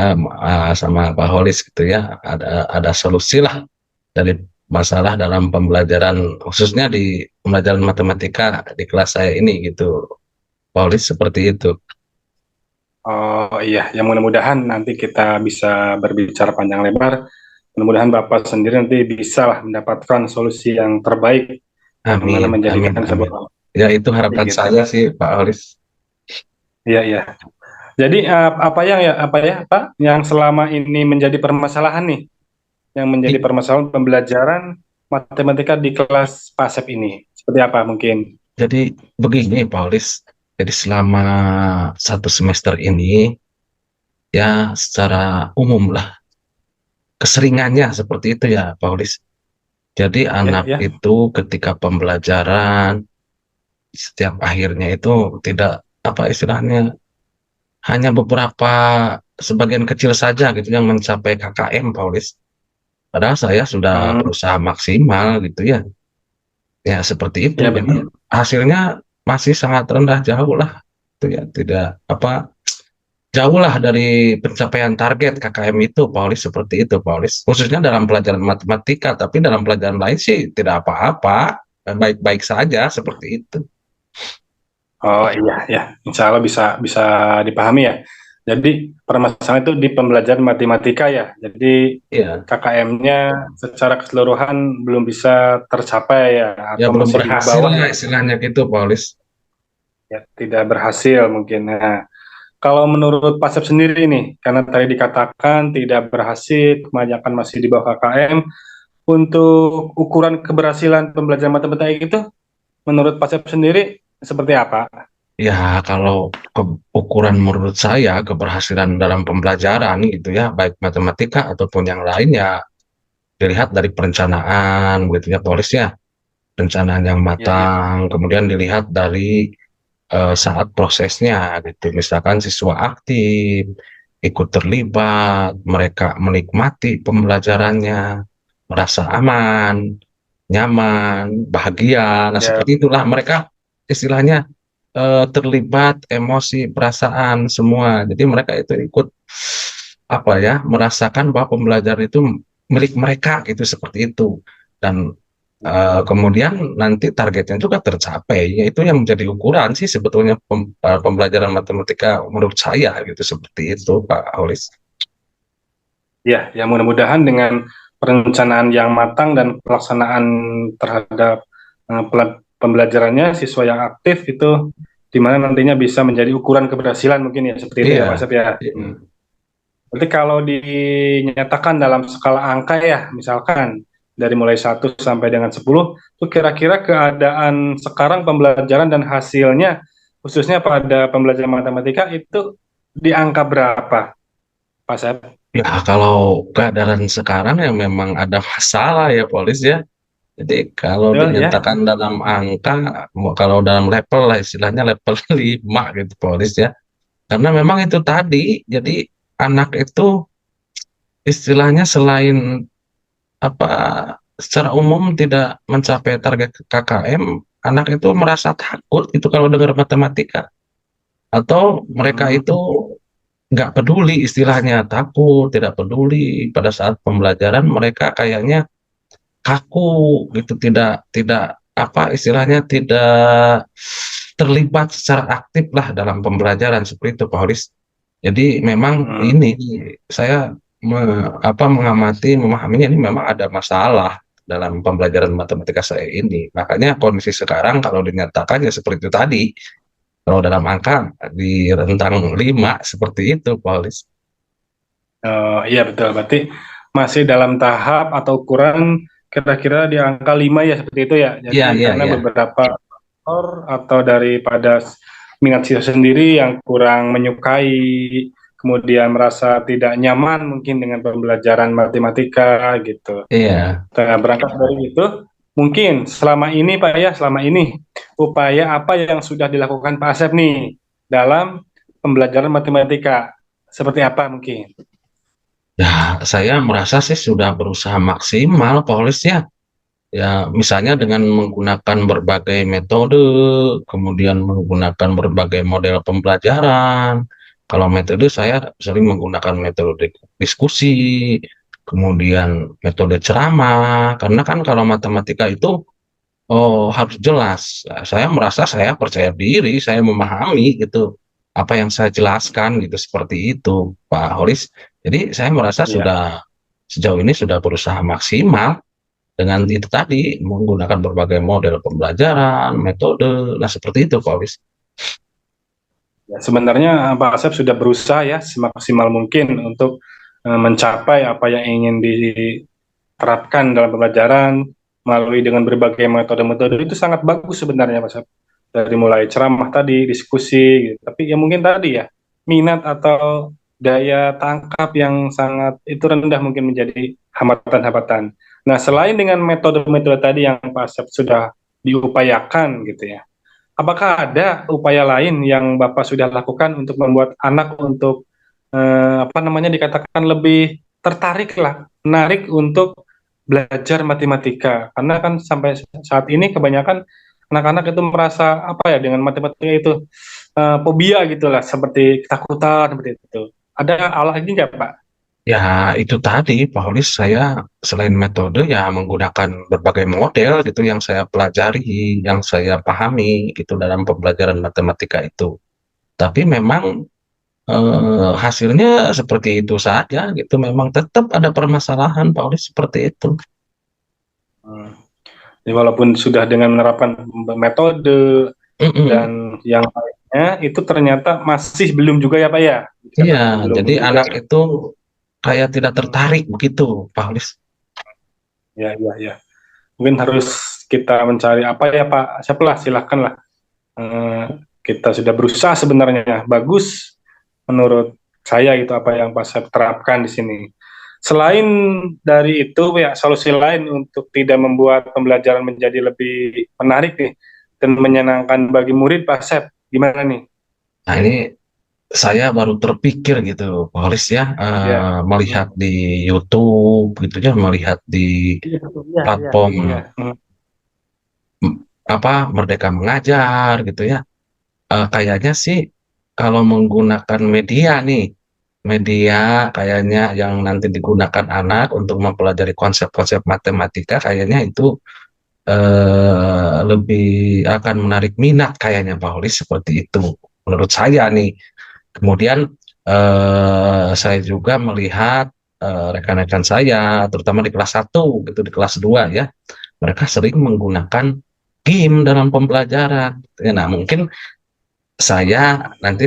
A: Pak Holis gitu ya. Ada solusi lah dari masalah dalam pembelajaran khususnya di pembelajaran matematika di kelas saya ini gitu. Paulis seperti itu.
C: Oh iya, yang mudah-mudahan nanti kita bisa berbicara panjang lebar. Mudah-mudahan Bapak sendiri nanti bisa lah mendapatkan solusi yang terbaik, bagaimana
A: Amin, amin,
C: menjadikan
A: amin.
C: sebuah
A: Ya itu harapan
C: gitu.
A: saya sih, Pak Holis.
C: Iya iya. Jadi apa Pak yang selama ini menjadi permasalahan nih, yang menjadi
A: I-
C: permasalahan pembelajaran matematika di kelas Pak Sep ini? Seperti apa mungkin?
A: Jadi begini, Pak Holis. Jadi selama 1 semester ini, ya secara umum lah, keseringannya seperti itu ya, Pak Holis. Jadi
C: Ya
A: anak
C: ya.
A: itu ketika pembelajaran, setiap akhirnya itu tidak, apa istilahnya, hanya beberapa, sebagian kecil saja gitu yang mencapai KKM, Pak Holis. Padahal saya sudah
C: Hmm,
A: berusaha maksimal gitu ya. Ya seperti itu.
C: ya
A: Jadi
C: betul.
A: hasilnya masih sangat rendah jauh lah. Itu ya tidak apa jauh lah dari pencapaian target KKM itu, Paulis seperti itu, Paulis. Khususnya dalam pelajaran matematika, tapi dalam pelajaran lain sih tidak apa-apa, baik-baik saja seperti itu.
C: Oh iya ya, insya Allah bisa bisa dipahami ya. Jadi permasalahan itu di pembelajaran matematika ya. Jadi
A: Iya,
C: KKM-nya secara keseluruhan belum bisa tercapai ya,
A: ya
C: atau
A: belum
C: masih di
A: berhasil
C: bawah
A: lah
C: ya,
A: istilahnya gitu, Paulis.
C: ya tidak berhasil mungkin. Nah, kalau menurut Pak Sep sendiri nih, karena tadi dikatakan tidak berhasil, kebanyakan masih di bawah KKM, untuk ukuran keberhasilan pembelajaran matematika itu, menurut Pak Sep sendiri seperti apa?
A: Ya kalau ukuran menurut saya keberhasilan dalam pembelajaran gitu ya, baik matematika ataupun yang lain ya dilihat dari perencanaan gitu ya, Paulis ya. Perencanaan yang
C: Ya, ya,
A: matang, kemudian dilihat dari saat prosesnya gitu. Misalkan siswa aktif, ikut terlibat, mereka menikmati pembelajarannya, merasa aman, nyaman, bahagia. Nah,
C: ya,
A: seperti itulah mereka istilahnya terlibat emosi, perasaan semua. Jadi mereka itu ikut apa ya, merasakan bahwa pembelajaran itu milik mereka gitu seperti itu. Dan kemudian nanti targetnya juga tercapai, yaitu yang menjadi ukuran sih sebetulnya pembelajaran matematika menurut saya gitu seperti itu Pak Holis.
C: ya, ya mudah-mudahan dengan perencanaan yang matang dan pelaksanaan terhadap pembelajarannya siswa yang aktif itu di mana nantinya bisa menjadi ukuran keberhasilan mungkin ya seperti itu ya Pak
A: Iya,
C: Sep ya.
A: iya,
C: Berarti kalau dinyatakan dalam skala angka ya misalkan dari mulai 1 sampai dengan 10 itu kira-kira keadaan sekarang pembelajaran dan hasilnya khususnya pada pembelajaran matematika itu di angka berapa Pak Sep?
A: ya kalau keadaan sekarang ya memang ada masalah ya Polis ya. Jadi kalau
C: Betul ya?
A: dinyatakan dalam angka, kalau dalam level lah istilahnya level 5 gitu Polis ya. Karena memang itu tadi, jadi anak itu istilahnya selain apa secara umum tidak mencapai target KKM, anak itu merasa takut itu kalau dengar matematika, atau mereka
C: Hmm.
A: itu nggak peduli, istilahnya takut, tidak peduli pada saat pembelajaran, mereka kayaknya kaku gitu, tidak tidak apa istilahnya tidak terlibat secara aktif lah dalam pembelajaran seperti itu Pak Horis. Jadi memang
C: Hmm.
A: ini saya mengamati, memahaminya ini memang ada masalah dalam pembelajaran matematika saya ini. Makanya kondisi sekarang kalau dinyatakan ya seperti itu tadi, kalau dalam angka di rentang 5 seperti itu Pak Horis.
C: Iya betul, berarti masih dalam tahap atau ukuran kira-kira di angka 5 ya, seperti itu ya.
A: Iya,
C: Jadi
A: iya,
C: karena
A: iya.
C: beberapa faktor atau daripada minat siswa sendiri yang kurang menyukai, kemudian merasa tidak nyaman mungkin dengan pembelajaran matematika gitu.
A: Iya.
C: Nah, berangkat dari itu, mungkin selama ini Pak ya, selama ini upaya apa yang sudah dilakukan Pak Asep nih dalam pembelajaran matematika? Seperti apa mungkin?
A: Ya, saya merasa sih sudah berusaha maksimal, Paulis ya. Ya, misalnya dengan menggunakan berbagai metode, kemudian menggunakan berbagai model pembelajaran. Kalau metode saya sering menggunakan metode diskusi, kemudian metode ceramah. Karena kan kalau matematika itu harus jelas. Saya merasa saya percaya diri, saya memahami gitu apa yang saya jelaskan gitu seperti itu, Pak Horis. Jadi saya merasa
C: Ya.
A: sudah sejauh ini sudah berusaha maksimal dengan itu tadi menggunakan berbagai model pembelajaran, metode, nah seperti itu, Pak Horis.
C: Ya, sebenarnya Pak Asep sudah berusaha ya semaksimal mungkin untuk mencapai apa yang ingin diterapkan dalam pembelajaran melalui dengan berbagai metode-metode. Itu sangat bagus sebenarnya Pak Asep. Dari mulai ceramah tadi, diskusi, gitu. Tapi ya mungkin tadi ya minat atau daya tangkap yang sangat itu rendah mungkin menjadi hambatan-hambatan. Nah, selain dengan metode-metode tadi yang Pak Asep sudah diupayakan gitu ya, apakah ada upaya lain yang Bapak sudah lakukan untuk membuat anak untuk apa namanya dikatakan lebih tertarik lah, menarik untuk belajar matematika? Karena kan sampai saat ini kebanyakan anak-anak itu merasa apa ya dengan matematika itu fobia gitulah, seperti ketakutan seperti itu. Ada alah ini nggak Pak?
A: Ya itu tadi, Pak Horis, saya selain metode ya menggunakan berbagai model gitu yang saya pelajari, yang saya pahami gitu dalam pembelajaran matematika itu. Tapi memang hasilnya seperti itu saja gitu, memang tetap ada permasalahan Pak Horis seperti itu.
C: Hmm. Jadi walaupun sudah dengan menerapkan metode
A: Mm-mm.
C: dan yang lainnya itu ternyata masih belum juga ya Pak ya,
A: Iya,
C: dikatakan belum
A: jadi
C: juga.
A: anak itu kayak tidak tertarik begitu, Pak Horis.
C: Ya, ya, ya. Mungkin harus kita mencari apa ya Pak. Siapalah, silakanlah. Eh, kita sudah berusaha sebenarnya. Bagus menurut saya itu apa yang Pak Syaf terapkan di sini. Selain dari itu ya solusi lain untuk tidak membuat pembelajaran menjadi lebih menarik nih dan menyenangkan bagi murid Pak Syaf, gimana nih?
A: Nah ini saya baru terpikir gitu, Pak Horis ya,
C: Ya.
A: melihat di YouTube gitu ya, melihat di
B: Iya, betul. Iya, iya.
A: platform
C: Ya.
A: apa Merdeka Mengajar gitu ya. Kayaknya sih kalau menggunakan media nih, media kayaknya yang nanti digunakan anak untuk mempelajari konsep-konsep matematika, kayaknya itu lebih akan menarik minat kayaknya Pak Holis, seperti itu menurut saya nih. Kemudian saya juga melihat rekan-rekan saya terutama di kelas 1 gitu, di kelas 2 ya, mereka sering menggunakan game dalam pembelajaran. Ya, nah mungkin saya nanti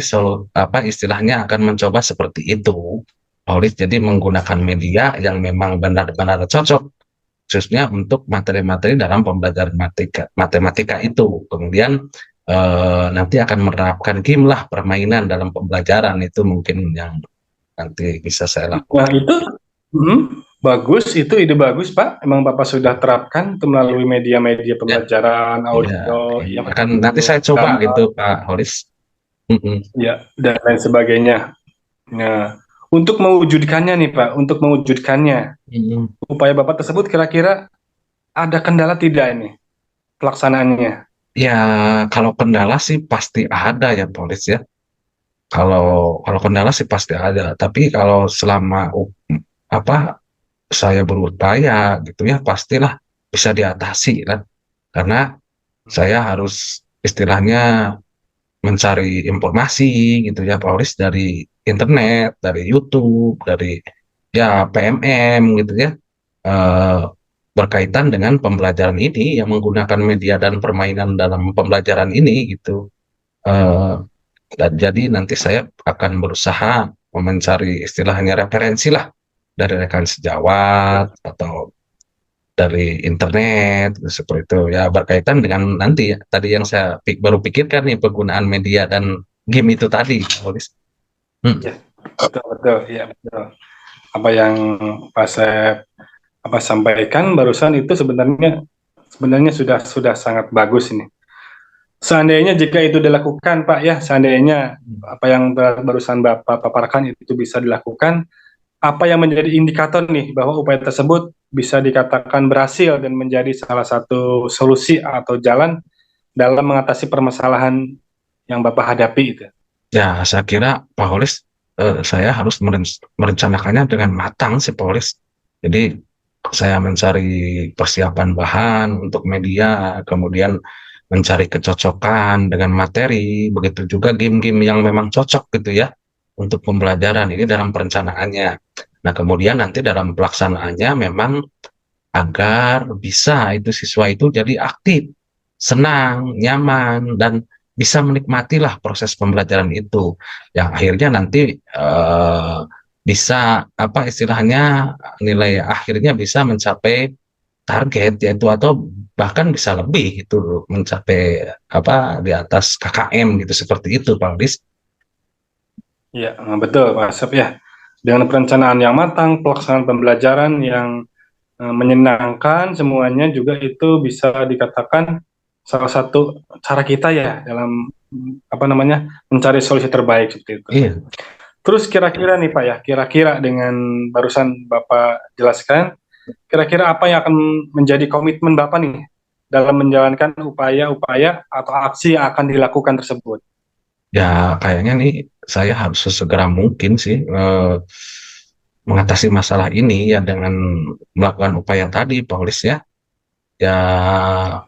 A: apa istilahnya akan mencoba seperti itu, Paulis. Jadi menggunakan media yang memang benar-benar cocok khususnya untuk materi-materi dalam pembelajaran matematika itu. Kemudian nanti akan menerapkan game lah, permainan dalam pembelajaran itu mungkin yang nanti bisa saya
C: Nah
A: lakukan.
C: itu bagus, itu ide bagus Pak. Emang Bapak sudah terapkan itu melalui media-media
A: Ya,
C: pembelajaran,
A: ya,
C: audio,
A: ya.
C: yang
A: Akan nanti saya coba
C: gambar,
A: gitu Pak Holis. Mm-mm.
C: ya dan lain sebagainya. Nah, Untuk mewujudkannya nih Pak, untuk mewujudkannya, upaya Bapak tersebut kira-kira ada kendala tidak ini pelaksanaannya?
A: Ya, kalau kendala sih pasti ada ya, Polis ya. Kalau kendala sih pasti ada. Tapi kalau selama apa saya berupaya gitu ya, pastilah bisa diatasi kan. Karena saya harus istilahnya mencari informasi gitu ya, Polis, dari internet, dari YouTube, dari ya PMM gitu ya. eh, Berkaitan dengan pembelajaran ini yang menggunakan media dan permainan dalam pembelajaran ini gitu. Eh, dan jadi nanti saya akan berusaha mencari istilahnya referensi lah dari rekan sejawat atau dari internet seperti itu ya, berkaitan dengan nanti ya, tadi yang saya baru pikirkan nih, penggunaan media dan game itu tadi, Polis.
C: Ya, betul betul, ya betul. Apa yang Pak Sep sampaikan barusan itu sebenarnya sudah sangat bagus ini. Seandainya jika itu dilakukan, Pak ya, seandainya apa yang barusan Bapak paparkan itu bisa dilakukan, apa yang menjadi indikator nih bahwa upaya tersebut bisa dikatakan berhasil dan menjadi salah satu solusi atau jalan dalam mengatasi permasalahan yang Bapak hadapi itu?
A: Ya, saya kira Pak Polis, saya harus merencanakannya dengan matang sih, Polis. Jadi saya mencari persiapan bahan untuk media, kemudian mencari kecocokan dengan materi, begitu juga game-game yang memang cocok gitu ya untuk pembelajaran ini dalam perencanaannya. Nah, kemudian nanti dalam pelaksanaannya memang agar bisa itu siswa itu jadi aktif, senang, nyaman, dan bisa menikmatilah proses pembelajaran itu, yang akhirnya nanti bisa apa istilahnya, nilai akhirnya bisa mencapai target yaitu, atau bahkan bisa lebih itu, mencapai apa di atas KKM gitu, seperti itu Pak Lis.
C: Ya, betul Pak Asep ya. Dengan perencanaan yang matang, pelaksanaan pembelajaran yang menyenangkan, semuanya juga itu bisa dikatakan salah satu cara kita ya dalam apa namanya mencari solusi terbaik seperti itu.
A: Iya.
C: Terus kira-kira nih Pak ya, kira-kira dengan barusan Bapak jelaskan, kira-kira apa yang akan menjadi komitmen Bapak nih dalam menjalankan upaya-upaya atau aksi yang akan dilakukan tersebut?
A: Ya, kayaknya nih saya harus sesegera mungkin sih mengatasi masalah ini ya, dengan melakukan upaya tadi, Paulis ya. Ya,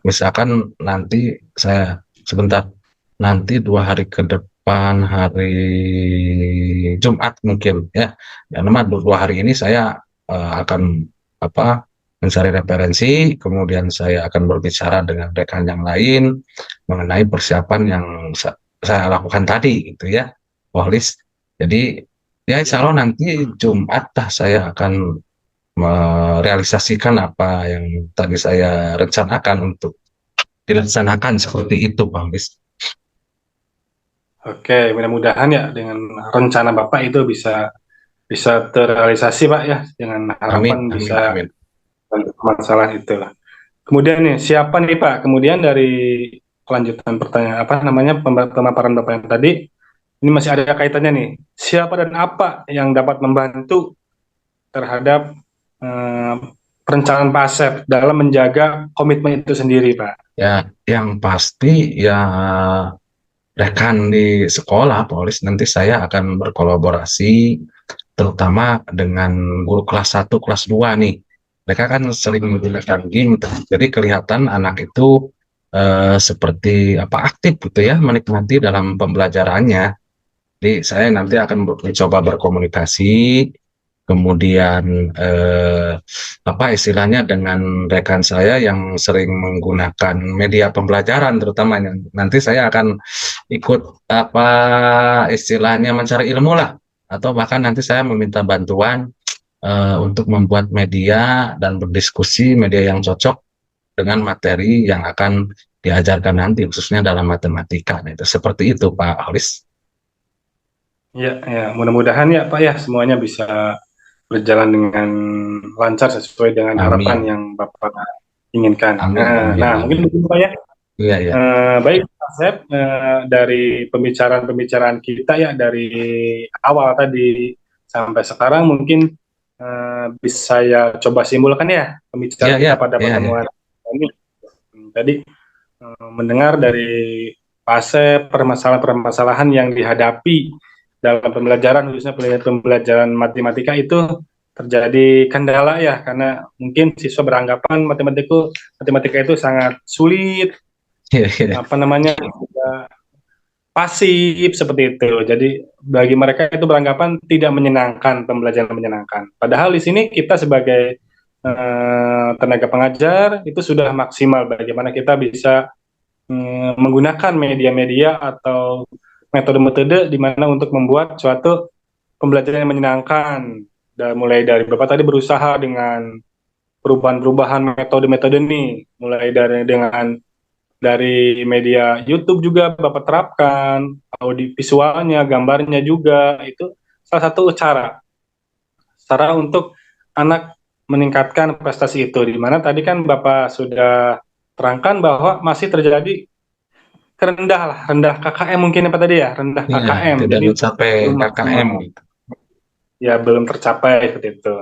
A: misalkan nanti saya sebentar, nanti 2 hari ke depan, hari Jumat mungkin ya. Ya, memang 2 hari ini saya akan apa mencari referensi, kemudian saya akan berbicara dengan rekan yang lain mengenai persiapan yang saya lakukan tadi gitu ya, Wahlis. Jadi ya insya Allah nanti Jumat saya akan merealisasikan apa yang tadi saya rencanakan untuk dilaksanakan seperti itu, Bang Bis.
C: Oke, mudah-mudahan ya dengan rencana Bapak itu bisa terrealisasi Pak ya, dengan harapan
A: Amin,
C: bisa
A: amin.
C: masalah itulah. Kemudian nih, siapa nih Pak? Kemudian dari kelanjutan pertanyaan apa namanya pemaparan Bapak yang tadi, ini masih ada kaitannya nih. Siapa dan apa yang dapat membantu terhadap perencanaan Pak Asep dalam menjaga komitmen itu sendiri, Pak?
A: Ya, yang pasti ya rekan di sekolah, Polis, nanti saya akan berkolaborasi terutama dengan guru kelas 1, kelas 2 nih. Mereka kan sering menggunakan game, jadi kelihatan anak itu seperti apa aktif gitu ya, menikmati dalam pembelajarannya. Jadi saya nanti akan mencoba berkomunikasi, kemudian apa istilahnya dengan rekan saya yang sering menggunakan media pembelajaran, terutama nanti saya akan ikut apa istilahnya mencari ilmu lah, atau bahkan nanti saya meminta bantuan untuk membuat media dan berdiskusi media yang cocok dengan materi yang akan diajarkan nanti, khususnya dalam matematika. Nah, itu seperti itu Pak Holis.
C: Ya, ya, mudah-mudahan ya Pak ya semuanya bisa berjalan dengan lancar sesuai dengan harapan yang Bapak inginkan.
A: Amin.
C: Nah, mungkin begitu Pak ya.
A: Iya, iya.
C: Baik Pak Sep, dari pembicaraan kita ya dari awal tadi sampai sekarang mungkin bisa saya coba simpulkan ya pembicaraan kita pada pertemuan ini. Tadi mendengar dari Pak Asep permasalahan-permasalahan yang dihadapi dalam pembelajaran, khususnya pembelajaran matematika itu terjadi kendala ya, karena mungkin siswa beranggapan matematika itu sangat sulit, pasif seperti itu. Jadi bagi mereka itu beranggapan tidak menyenangkan, pembelajaran menyenangkan. Padahal di sini kita sebagai tenaga pengajar itu sudah maksimal bagaimana kita bisa menggunakan media-media atau metode-metode di mana untuk membuat suatu pembelajaran yang menyenangkan. Dan mulai dari Bapak tadi berusaha dengan perubahan-perubahan metode-metode ini, mulai dari media YouTube juga Bapak terapkan, audio visualnya, gambarnya juga, itu salah satu cara untuk anak meningkatkan prestasi itu, di mana tadi kan Bapak sudah terangkan bahwa masih terjadi rendah KKM mungkin apa tadi ya, rendah KKM,
A: tidak
C: jadi
A: mencapai KKM gitu.
C: Ya belum tercapai seperti itu.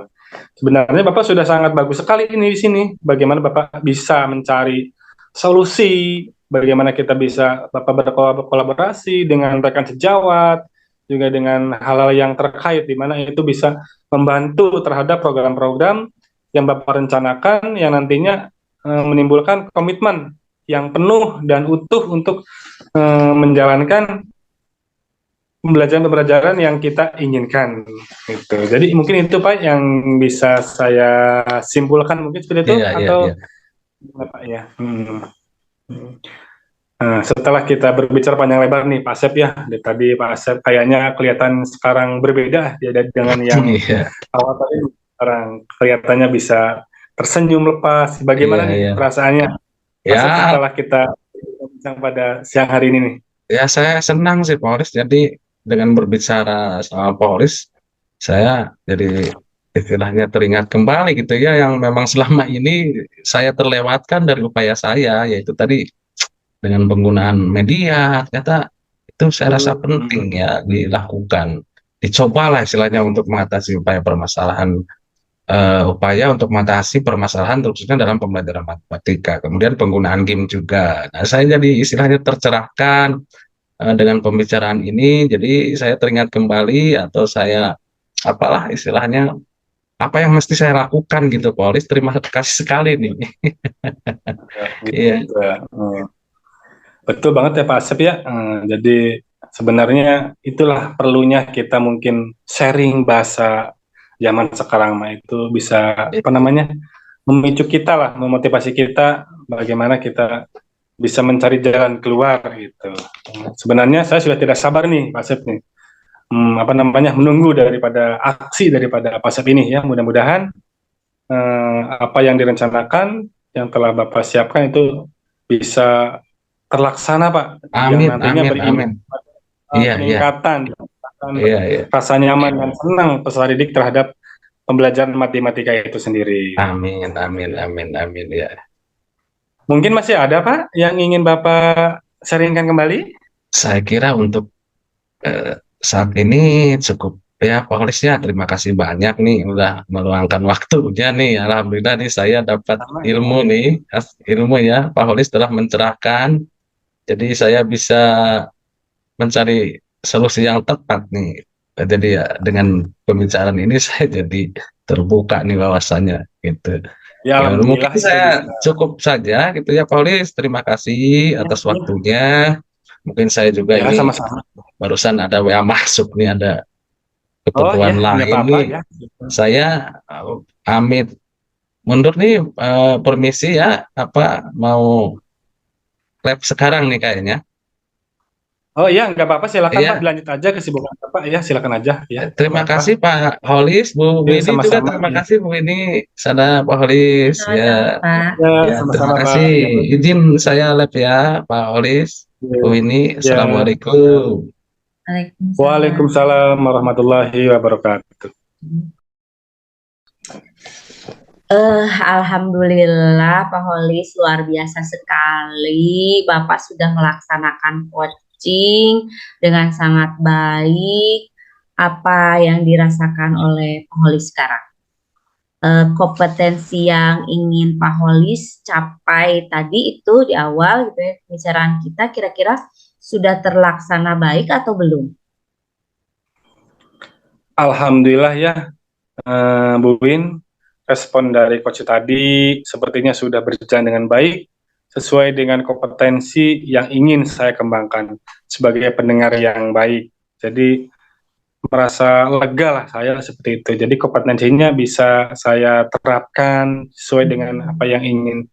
C: Sebenarnya Bapak sudah sangat bagus sekali ini di sini, bagaimana Bapak bisa mencari solusi, bagaimana kita bisa Bapak berkolaborasi dengan rekan sejawat, juga dengan hal-hal yang terkait, di mana itu bisa membantu terhadap program-program yang Bapak rencanakan, yang nantinya menimbulkan komitmen yang penuh dan utuh untuk menjalankan pembelajaran yang kita inginkan. Gitu. Jadi mungkin itu Pak yang bisa saya simpulkan, mungkin seperti itu, atau Pak ya. Nah, setelah kita berbicara panjang lebar nih Pak Asep ya, tadi Pak Asep kayaknya kelihatan sekarang berbeda ya dengan yang awal tadi. Sekarang kelihatannya bisa tersenyum lepas. Bagaimana nih perasaannya setelah kita bincang pada siang hari ini nih?
A: Ya saya senang sih Pak Holis, jadi dengan berbicara sama Pak Holis, saya jadi istilahnya teringat kembali gitu ya, yang memang selama ini saya terlewatkan dari upaya saya, yaitu tadi dengan penggunaan media, ternyata itu saya rasa penting ya dilakukan, dicobalah istilahnya untuk mengatasi upaya untuk mengatasi permasalahan khususnya dalam pembelajaran matematika, kemudian penggunaan game juga. Nah, saya jadi istilahnya tercerahkan dengan pembicaraan ini, jadi saya teringat kembali, atau saya apalah istilahnya, apa yang mesti saya lakukan gitu, Polis. Terima kasih sekali nih.
C: Iya. Betul banget ya Pak Asep ya. Jadi sebenarnya itulah perlunya kita mungkin sharing bahasa zaman sekarang, itu bisa memicu kita lah, memotivasi kita bagaimana kita bisa mencari jalan keluar gitu. Sebenarnya saya sudah tidak sabar nih Pak Asep nih, menunggu daripada aksi daripada Pak Asep ini ya. Mudah-mudahan apa yang direncanakan, yang telah Bapak siapkan itu bisa terlaksana Pak.
A: Amin,
C: yang nantinya
A: amin.
C: Peningkatan rasa nyaman dan senang peserta didik terhadap pembelajaran matematika itu sendiri.
A: Amin ya.
C: Mungkin masih ada Pak yang ingin Bapak sharingkan kembali?
A: Saya kira untuk saat ini cukup ya Pak Holis ya. Terima kasih banyak nih udah meluangkan waktunya nih. Alhamdulillah nih saya dapat ilmu ya. Pak Holis telah mencerahkan, jadi saya bisa mencari solusi yang tepat nih. Jadi ya dengan pembicaraan ini saya jadi terbuka nih wawasannya gitu. Ya, mungkin saya cukup saja gitu ya Pak Holis. Terima kasih atas waktunya. Mungkin saya juga ini
C: sama-sama.
A: Barusan ada WA masuk nih, ada keperluan lain nih. Saya pamit mundur nih, permisi ya, mau lab sekarang nih kayaknya.
C: Oh iya, nggak apa-apa, silakan Pak, lanjut aja kesibukan Bapak ya, silakan aja ya.
A: Terima kasih Pak Holis, Bu Winnie juga terima kasih Bu Winnie, sana Pak Holis ya. Terima kasih. Izin saya lab ya Pak Holis, Bu Winnie. Assalamualaikum.
C: Waalaikumsalam warahmatullahi wabarakatuh.
D: Alhamdulillah Pak Holis, luar biasa sekali. Bapak sudah melaksanakan coaching dengan sangat baik. apa yang dirasakan oleh Pak Holis sekarang. Kompetensi yang ingin Pak Holis capai tadi itu di awal gitu ya, pembicaraan kita kira-kira sudah terlaksana baik atau belum?
C: Alhamdulillah ya, Bu Win, respon dari coach tadi sepertinya sudah berjalan dengan baik, sesuai dengan kompetensi yang ingin saya kembangkan sebagai pendengar yang baik. Jadi merasa lega lah saya seperti itu. Jadi kompetensinya bisa saya terapkan sesuai dengan apa yang ingin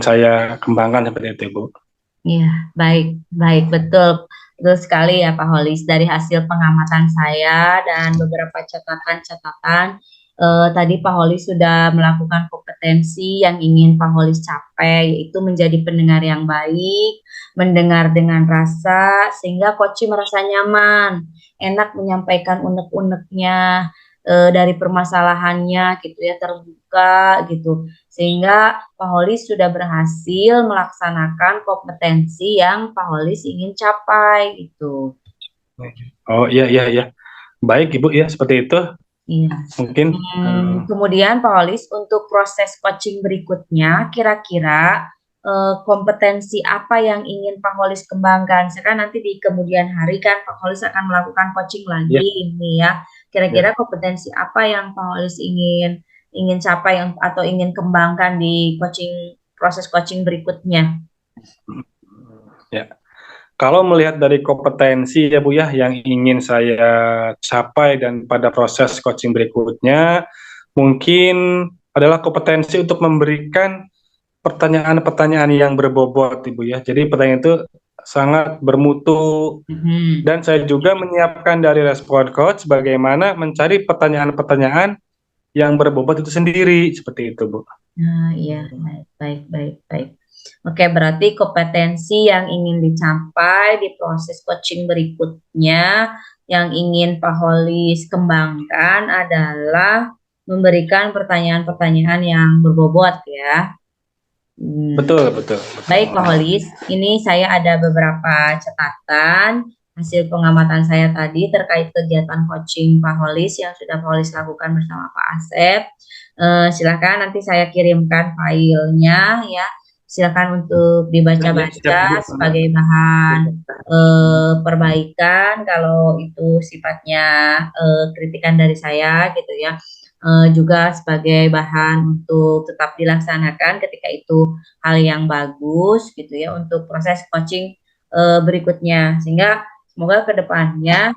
C: saya kembangkan seperti itu, Bu.
D: Iya, baik, baik, betul. Betul sekali ya Pak Holis. Dari hasil pengamatan saya dan beberapa catatan-catatan, tadi Pak Holis sudah melakukan kompetensi yang ingin Pak Holis capai, yaitu menjadi pendengar yang baik, mendengar dengan rasa, sehingga Koci merasa nyaman, enak menyampaikan unek-uneknya, dari permasalahannya gitu ya, terbuka gitu. Sehingga Pak Holis sudah berhasil melaksanakan kompetensi yang Pak Holis ingin capai gitu.
C: Oh iya iya iya. Baik Ibu ya, seperti itu.
D: Iya.
C: Mungkin
D: Kemudian Pak Holis untuk proses coaching berikutnya kira-kira kompetensi apa yang ingin Pak Holis kembangkan? Sekarang nanti di kemudian hari kan Pak Holis akan melakukan coaching lagi ini ya. Kira-kira kompetensi apa yang Pak Holis ingin capai atau ingin kembangkan di proses coaching berikutnya?
C: ya. Kalau melihat dari kompetensi ya Bu ya yang ingin saya capai dan pada proses coaching berikutnya, mungkin adalah kompetensi untuk memberikan pertanyaan-pertanyaan yang berbobot Ibu ya. Jadi pertanyaan itu sangat bermutu dan saya juga menyiapkan dari respon coach bagaimana mencari pertanyaan-pertanyaan yang berbobot itu sendiri, seperti itu Bu.
D: Nah, iya, baik. Oke, berarti kompetensi yang ingin dicapai di proses coaching berikutnya yang ingin Pak Holis kembangkan adalah memberikan pertanyaan-pertanyaan yang berbobot ya.
C: Betul.
D: Baik Pak Holis, ini saya ada beberapa catatan hasil pengamatan saya tadi terkait kegiatan coaching Pak Holis yang sudah Pak Holis lakukan bersama Pak Asep. Silakan nanti saya kirimkan filenya ya. Silakan untuk dibaca-baca sebagai bahan perbaikan kalau itu sifatnya kritikan dari saya gitu ya. Juga sebagai bahan untuk tetap dilaksanakan ketika itu hal yang bagus gitu ya untuk proses coaching berikutnya, sehingga semoga kedepannya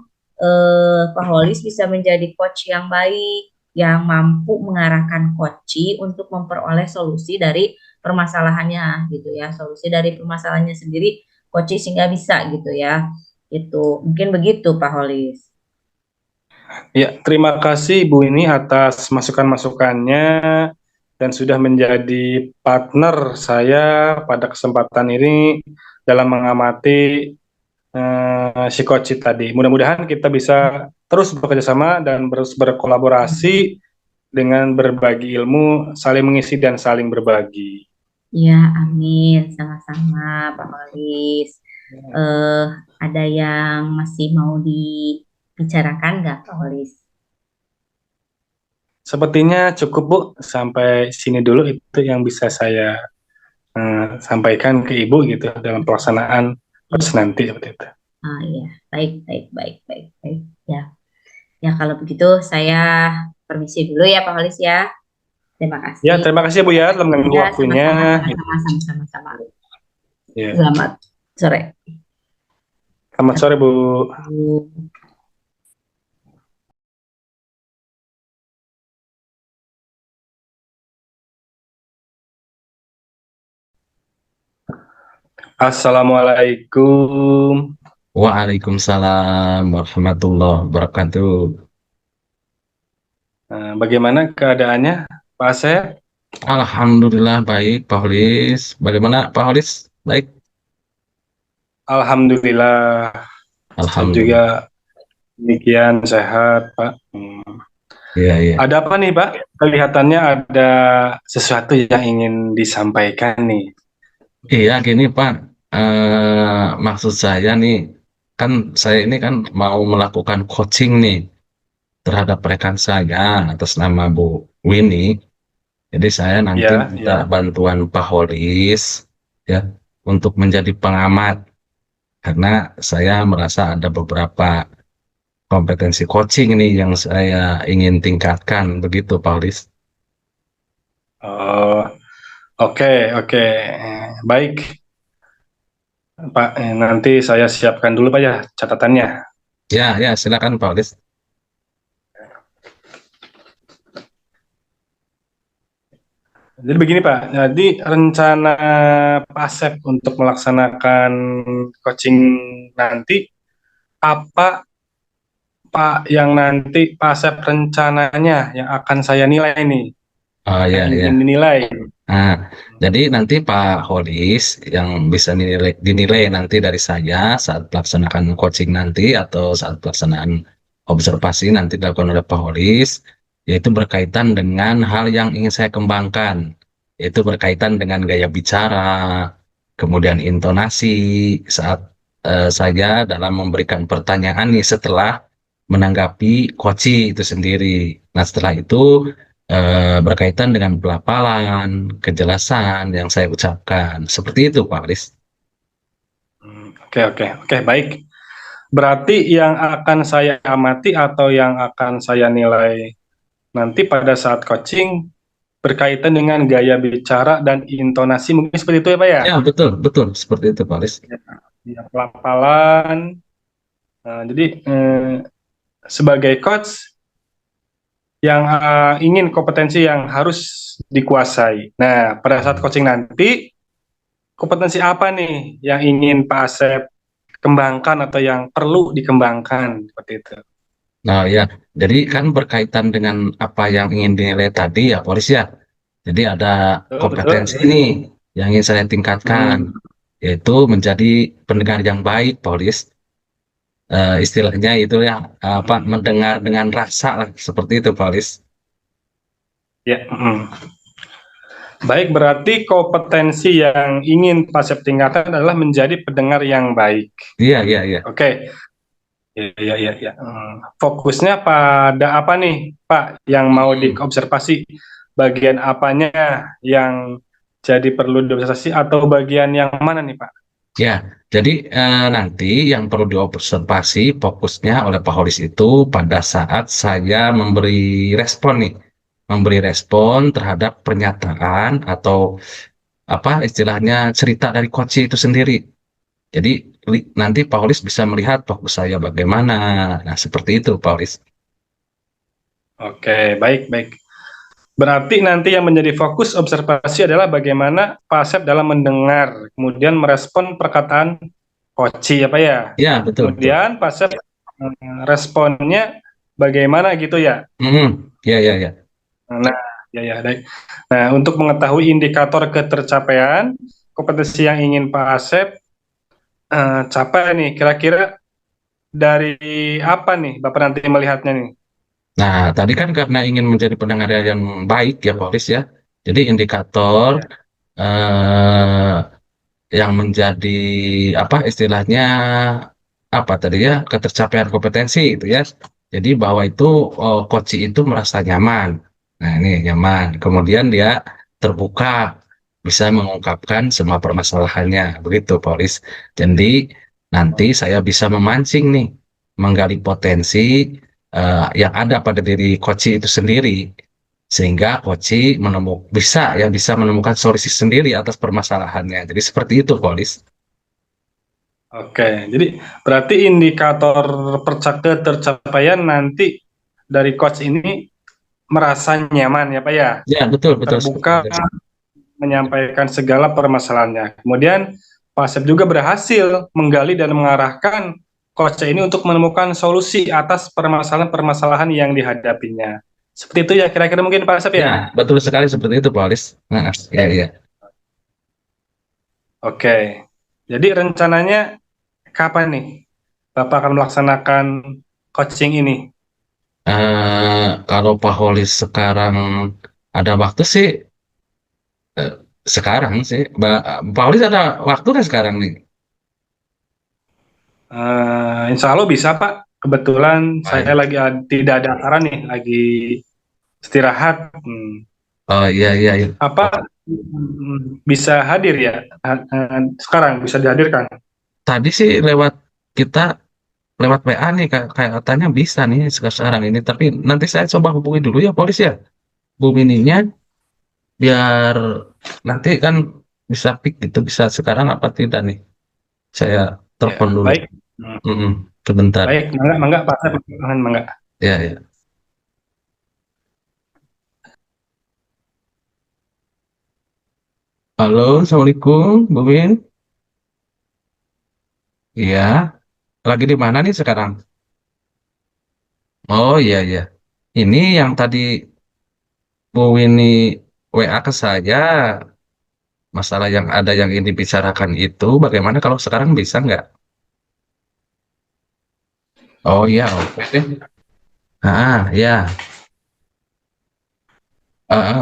D: Pak Holis bisa menjadi coach yang baik yang mampu mengarahkan coach untuk memperoleh solusi dari permasalahannya gitu ya, solusi dari permasalahannya sendiri coach sehingga bisa gitu ya, itu mungkin begitu Pak Holis.
C: Ya, terima kasih Bu ini atas masukan-masukannya dan sudah menjadi partner saya pada kesempatan ini dalam mengamati si coach tadi. Mudah-mudahan kita bisa terus bekerjasama dan berkolaborasi dengan berbagi ilmu, saling mengisi dan saling berbagi.
D: Ya, amin. Sama-sama Pak Holis. Ada yang masih mau dibicarakan nggak Pak Holis?
C: Sepertinya cukup Bu, sampai sini dulu itu yang bisa saya sampaikan ke Ibu gitu dalam pelaksanaan proses nanti seperti itu.
D: Ah iya, baik. Ya kalau begitu saya permisi dulu ya Pak Holis ya. Terima kasih.
C: Ya, terima kasih Bu ya telah mengganggu waktunya.
D: Sama-sama.
C: Ya.
D: Selamat sore.
C: Selamat sore Bu. Assalamualaikum.
A: Waalaikumsalam warahmatullahi wabarakatuh.
C: Bagaimana keadaannya Pak Asep?
A: Alhamdulillah baik Pak Holis. Bagaimana Pak Holis? Baik.
C: Alhamdulillah. Saya juga demikian sehat Pak.
A: Iya.
C: Ada apa nih Pak? Kelihatannya ada sesuatu yang ingin disampaikan nih.
A: Iya gini Pak. Maksud saya nih kan saya ini kan mau melakukan coaching nih terhadap rekan saya atas nama Bu Winnie. Jadi saya nanti
C: Ya,
A: minta
C: ya.
A: bantuan Pak Holis ya untuk menjadi pengamat karena saya merasa ada beberapa kompetensi coaching ini yang saya ingin tingkatkan begitu Pak Holis.
C: Oh, oke, oke. Baik, Pak. Nanti saya siapkan dulu Pak ya catatannya.
A: Ya, ya, silakan Pak Holis.
C: Jadi begini Pak, jadi rencana Pak Asep untuk melaksanakan coaching nanti, apa Pak yang nanti Pak Asep rencananya yang akan saya nilai nih,
A: Oh
C: yang
A: ya,
C: ingin
A: ya.
C: dinilai?
A: Nah, jadi nanti Pak Holis yang bisa dinilai nanti dari saya saat pelaksanaan coaching nanti atau saat pelaksanaan observasi nanti dilakukan oleh Pak Holis, yaitu berkaitan dengan hal yang ingin saya kembangkan, yaitu berkaitan dengan gaya bicara, kemudian intonasi saat saya dalam memberikan pertanyaan nih setelah menanggapi coaching itu sendiri. Nah, setelah itu berkaitan dengan pelafalan, kejelasan yang saya ucapkan. Seperti itu, Pak Aris.
C: Oke, oke, oke, baik. Berarti yang akan saya amati atau yang akan saya nilai nanti pada saat coaching berkaitan dengan gaya bicara dan intonasi, mungkin seperti itu ya Pak ya?
A: Ya, betul, betul. Seperti itu, Pak Aris.
C: Ya, pelafalan. Nah, jadi sebagai coach yang ingin kompetensi yang harus dikuasai. Nah, pada saat coaching nanti, kompetensi apa nih yang ingin Pak Asep kembangkan atau yang perlu dikembangkan seperti itu?
A: Nah, ya. Jadi kan berkaitan dengan apa yang ingin dinilai tadi ya, Pak Aris ya. Jadi ada
C: Betul, betul.
A: kompetensi ini yang ingin saya tingkatkan, yaitu menjadi pendengar yang baik, Pak Aris. Istilahnya itu ya, apa, mendengar dengan rasa lah, seperti itu, Pak Aris.
C: Ya, baik, berarti kompetensi yang ingin Pak Asep tingkatkan adalah menjadi pendengar yang baik.
A: Iya, iya, iya.
C: Oke. Iya, iya, iya. Fokusnya pada apa nih, Pak, yang mau diobservasi? Bagian apanya yang jadi perlu diobservasi atau bagian yang mana nih, Pak?
A: Ya, jadi nanti yang perlu diobservasi fokusnya oleh Pak Holis itu pada saat saya memberi respon nih, memberi respon terhadap pernyataan atau apa istilahnya cerita dari coach itu sendiri. Jadi nanti Pak Holis bisa melihat fokus saya bagaimana. Nah, seperti itu Pak Holis.
C: Oke, baik, baik. Berarti nanti yang menjadi fokus observasi adalah bagaimana Pak Asep dalam mendengar, kemudian merespon perkataan Koci, apa ya?
A: Ya, betul, betul.
C: Kemudian Pak Asep responnya bagaimana gitu ya?
A: Ya, ya, ya.
C: Nah, ya, ya, baik. Nah, untuk mengetahui indikator ketercapaian kompetensi yang ingin Pak Asep capai nih, kira-kira dari apa nih Bapak nanti melihatnya nih?
A: Nah, tadi kan karena ingin menjadi pendengar yang baik ya Pak Holis ya. Jadi indikator eh, yang menjadi apa istilahnya apa tadi ya ketercapaian kompetensi itu ya. Jadi bahwa itu coach itu merasa nyaman. Nah ini nyaman. Kemudian dia terbuka bisa mengungkapkan semua permasalahannya begitu Polis. Jadi nanti saya bisa memancing nih menggali potensi yang ada pada diri coach itu sendiri sehingga coach bisa menemukan solusi sendiri atas permasalahannya. Jadi seperti itu Polis.
C: Oke, jadi berarti indikator ketercapaian nanti dari coach ini merasa nyaman ya Pak ya,
A: Ya, betul, betul.
C: terbuka menyampaikan segala permasalahannya. Kemudian Pak Asep juga berhasil menggali dan mengarahkan coach ini untuk menemukan solusi atas permasalahan-permasalahan yang dihadapinya. Seperti itu ya kira-kira mungkin Pak Asep
A: Ya,
C: ya?
A: betul sekali seperti itu, Pak Alis. Nah, ya, ya.
C: Oke, jadi rencananya kapan nih Bapak akan melaksanakan coaching ini?
A: Kalau Pak Holis sekarang ada waktu sih, eh, sekarang sih. Pak Holis ada waktu kan sekarang nih?
C: Insya Allah bisa Pak. Kebetulan saya
A: Baik.
C: lagi tidak ada acara nih, lagi istirahat.
A: Oh iya iya iya.
C: Apa bisa hadir ya? Sekarang bisa dihadirkan.
A: Tadi sih lewat kita lewat WA nih kayak katanya bisa nih sekarang ini. Tapi nanti saya coba hubungi dulu ya polisi ya. Bu Mininya biar nanti kan bisa pick gitu bisa sekarang apa tidak nih. Saya
C: Ya,
A: telepon dulu.
C: baik. Hmm,
A: Sebentar.
C: baik, mangga, mangga, Pak. Mangga.
A: Ya ya. Halo, Assalamualaikum, Bu Min. Iya, lagi di mana nih sekarang? Oh iya iya. Ini yang tadi Bu Winnie WA ke saya, masalah yang ada yang ini bicarakan itu, bagaimana kalau sekarang bisa nggak? Oh iya, oke deh. Ya.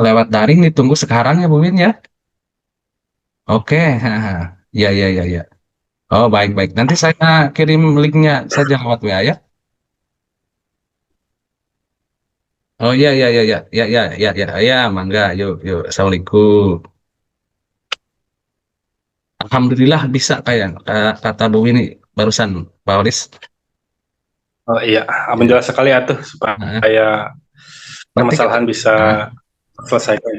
A: Lewat daring ditunggu sekarang ya Bu Win ya. Oke, ya ya ya ya. Oh baik baik. Nanti saya kirim linknya saja lewat WA ya. Oh iya iya iya iya iya iya iya iya ya, mangga yuk yuk. Assalamualaikum. Alhamdulillah bisa kayak kata Bu Wini barusan Pak Olis.
C: Oh iya,
A: Ya.
C: alhamdulillah sekali ya tuh
A: Nah,
C: supaya
A: nanti kita,
C: permasalahan bisa
A: nah,
C: selesaikan.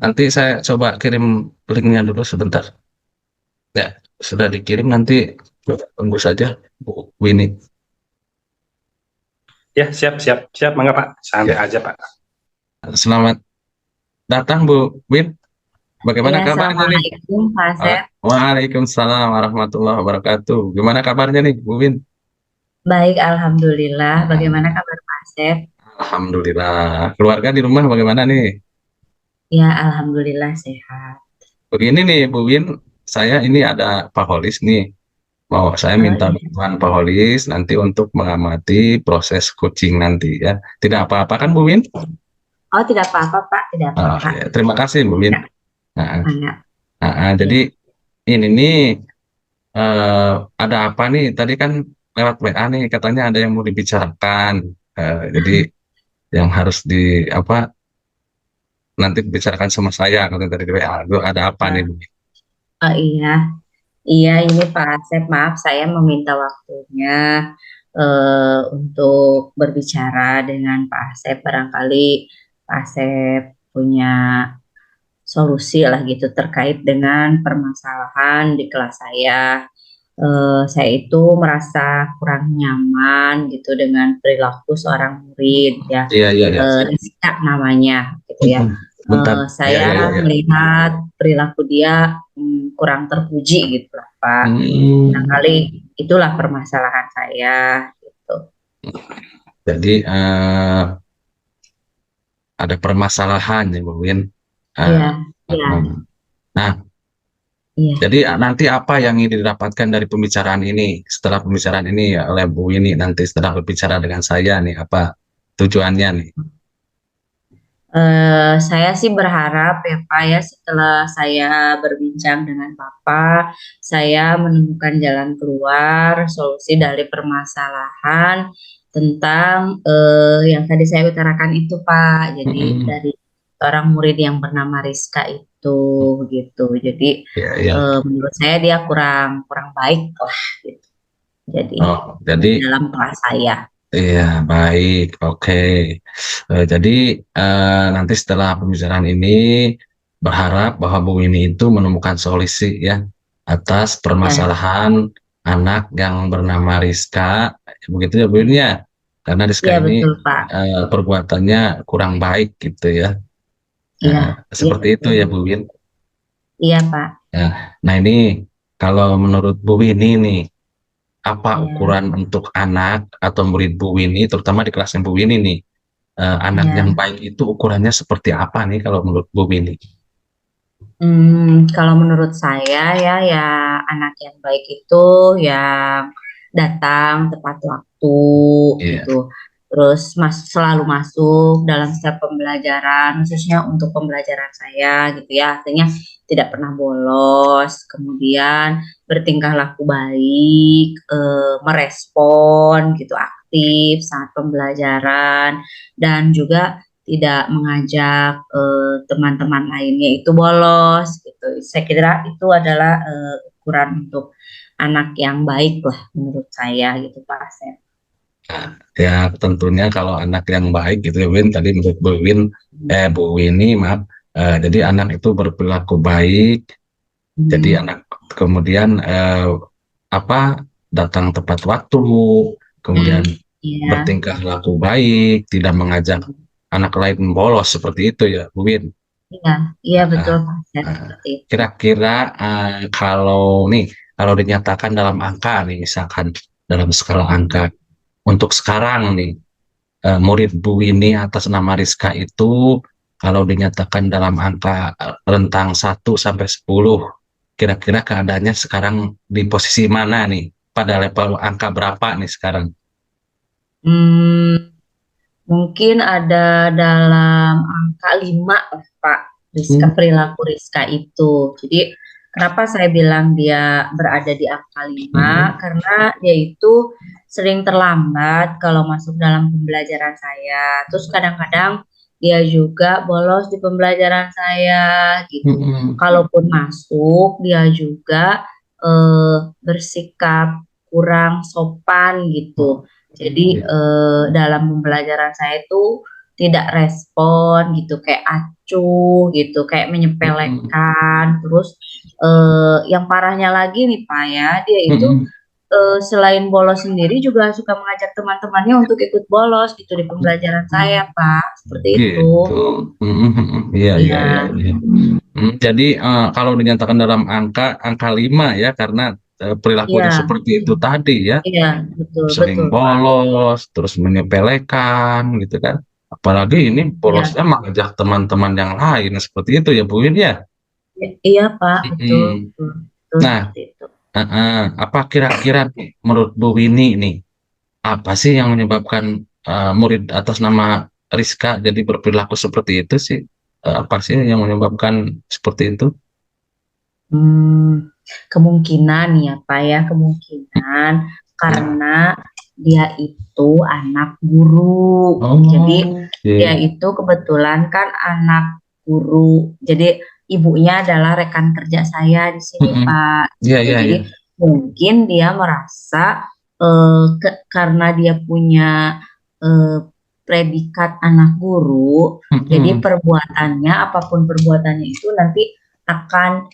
A: nanti saya coba kirim linknya dulu sebentar. Ya, sudah dikirim nanti tunggu saja Bu Wini.
C: Ya, siap, siap, siap, mangga Pak. Santai
A: Ya,
C: aja Pak.
A: selamat datang Bu Win. Bagaimana
D: Ya,
A: kabarnya nih?
D: Assalamualaikum Pak Asep.
A: Waalaikumsalam warahmatullahi wabarakatuh. Gimana kabarnya nih Bu Win?
D: Baik, Alhamdulillah. Bagaimana
A: Ah,
D: kabar Pak Asep?
A: Alhamdulillah. Keluarga di rumah bagaimana nih?
D: Ya, Alhamdulillah sehat.
A: Begini nih Bu Win, saya ini ada Pak Holis nih. Mau saya
D: Oh,
A: minta
D: iya.
A: bantuan Pak Holis nanti untuk mengamati proses coaching nanti ya. Tidak apa-apa kan Bu Win?
D: Oh, tidak apa-apa Pak, tidak apa-apa.
A: Ya, terima kasih Bu Win.
D: Ya,
A: Nah,
D: enggak.
A: jadi
D: Ya.
A: ini nih eh, ada apa nih? Tadi kan lewat WA nih katanya ada yang mau dibicarakan. Jadi yang harus di apa nanti dibicarakan sama saya kalau dari WA. Itu ada apa nih Bu?
D: Oh iya, iya ini Pak Asep, maaf saya meminta waktunya untuk berbicara dengan Pak Asep. Barangkali Pak Asep punya solusi lah gitu terkait dengan permasalahan di kelas saya. Saya itu merasa kurang nyaman gitu dengan perilaku seorang murid ya,
A: Iya iya iya.
D: Rizka namanya gitu ya.
A: Bentar. Iya iya iya.
D: Saya
A: Iya.
D: melihat perilaku dia kurang terpuji gitu lah Pak.
A: Hmm,
D: Barangkali itulah permasalahan saya gitu.
A: jadi ada permasalahan ya Bu Win.
D: Iya,
A: Eh,
D: iya,
A: nah,
D: iya.
A: jadi nanti apa yang ingin didapatkan dari pembicaraan ini? Setelah pembicaraan ini ya oleh Bu Wini nanti setelah berbicara dengan saya nih apa tujuannya nih?
D: Saya sih berharap ya Pak ya setelah saya berbincang dengan Bapak, saya menemukan jalan keluar, solusi dari permasalahan tentang yang tadi saya utarakan itu Pak. Jadi
A: Mm-mm.
D: dari orang murid yang bernama Rizka itu gitu. Jadi
A: Ya ya.
D: menurut saya dia kurang kurang baik lah gitu. Jadi
A: Oh, jadi
D: dalam kelas saya.
A: iya baik, oke. Jadi nanti setelah pembicaraan ini berharap bahwa Bu Wini itu menemukan solusi ya atas
D: Ya,
A: permasalahan anak yang bernama Rizka, begitu ya Bu Wini ya. Karena Rizka
D: iya
A: ini
D: betul Pak.
A: perbuatannya kurang baik gitu ya.
D: Iya, iya
A: Seperti itu
D: betul.
A: ya Bu Win.
D: Iya Pak.
A: Ya. Nah ini kalau menurut Bu Wini nih, apa
D: Iya,
A: ukuran untuk anak atau murid Bu Wini, terutama di kelasnya Bu Wini nih, anak yang
D: iya.
A: baik itu ukurannya seperti apa nih kalau menurut Bu Wini?
D: Kalau menurut saya ya, ya anak yang baik itu yang datang tepat waktu
A: Iya,
D: gitu. terus selalu masuk dalam setiap pembelajaran, khususnya untuk pembelajaran saya gitu ya, artinya tidak pernah bolos, kemudian bertingkah laku baik, merespon gitu, aktif saat pembelajaran, dan juga tidak mengajak teman-teman lainnya itu bolos gitu. Saya kira itu adalah ukuran untuk anak yang baik lah menurut saya gitu Pak Asep.
A: Ya, tentunya kalau anak yang baik gitu ya, Win, tadi menurut Bu Winnie, maaf, jadi anak itu berperilaku baik, jadi anak kemudian apa datang tepat waktu, kemudian
D: Iya,
A: bertingkah laku baik, tidak mengajak anak lain bolos seperti itu ya, Bu Win.
D: iya, iya betul
A: Nah,
D: Pak Asep,
A: nah,
D: seperti itu.
A: kira-kira kalau dinyatakan dalam angka nih, misalkan dalam skala angka untuk sekarang nih, murid Bu Winnie atas nama Rizka itu kalau dinyatakan dalam angka rentang 1 sampai 10, kira-kira keadaannya sekarang di posisi mana nih? Pada level angka berapa nih sekarang?
D: Hmm, Mungkin ada dalam angka 5 lah, Pak, Rizka,
A: Hmm.
D: perilaku Rizka itu. Jadi kenapa saya bilang dia berada di angka 5?
A: Hmm.
D: Karena dia itu sering terlambat kalau masuk dalam pembelajaran saya. Terus kadang-kadang dia juga bolos di pembelajaran saya gitu.
A: Hmm.
D: Kalaupun masuk, dia juga bersikap kurang sopan gitu. Jadi dalam pembelajaran saya itu tidak respon gitu, kayak acuh gitu, kayak menyepelekan. Terus yang parahnya lagi nih Pak ya, dia itu
A: Hmm.
D: selain bolos sendiri juga suka mengajak teman-temannya untuk ikut bolos gitu di pembelajaran saya Pak, seperti itu.
A: Gitu. Iya, iya, iya,
D: Iya,
A: iya. Jadi kalau dinyatakan dalam angka 5 ya, karena perilakunya
D: iya,
A: seperti itu tadi ya,
D: iya, betul,
A: sering
D: betul Pak.
A: bolos, terus menyepelekan gitu kan. Apalagi ini
D: Iya,
A: bolosnya mengajak teman-teman yang lain seperti itu ya, Bu Win ya.
D: iya Pak, betul,
A: Mm-mm.
D: betul, betul
A: Nah,
D: seperti itu.
A: apa kira-kira nih, menurut Bu Winnie nih, apa sih yang menyebabkan murid atas nama Rizka jadi berperilaku seperti itu sih? Apa sih yang menyebabkan seperti itu?
D: Kemungkinan ya Pak ya, kemungkinan karena dia itu anak guru.
A: Oh,
D: Jadi dia
A: iya.
D: itu kebetulan kan anak guru. Jadi ibunya adalah rekan kerja saya di sini
A: Mm-mm.
D: Pak.
A: Iya,
D: Gitu.
A: iya,
D: Jadi
A: iya.
D: mungkin dia merasa karena dia punya eh, predikat anak guru, jadi
A: Mm-mm.
D: perbuatannya apapun perbuatannya itu nanti akan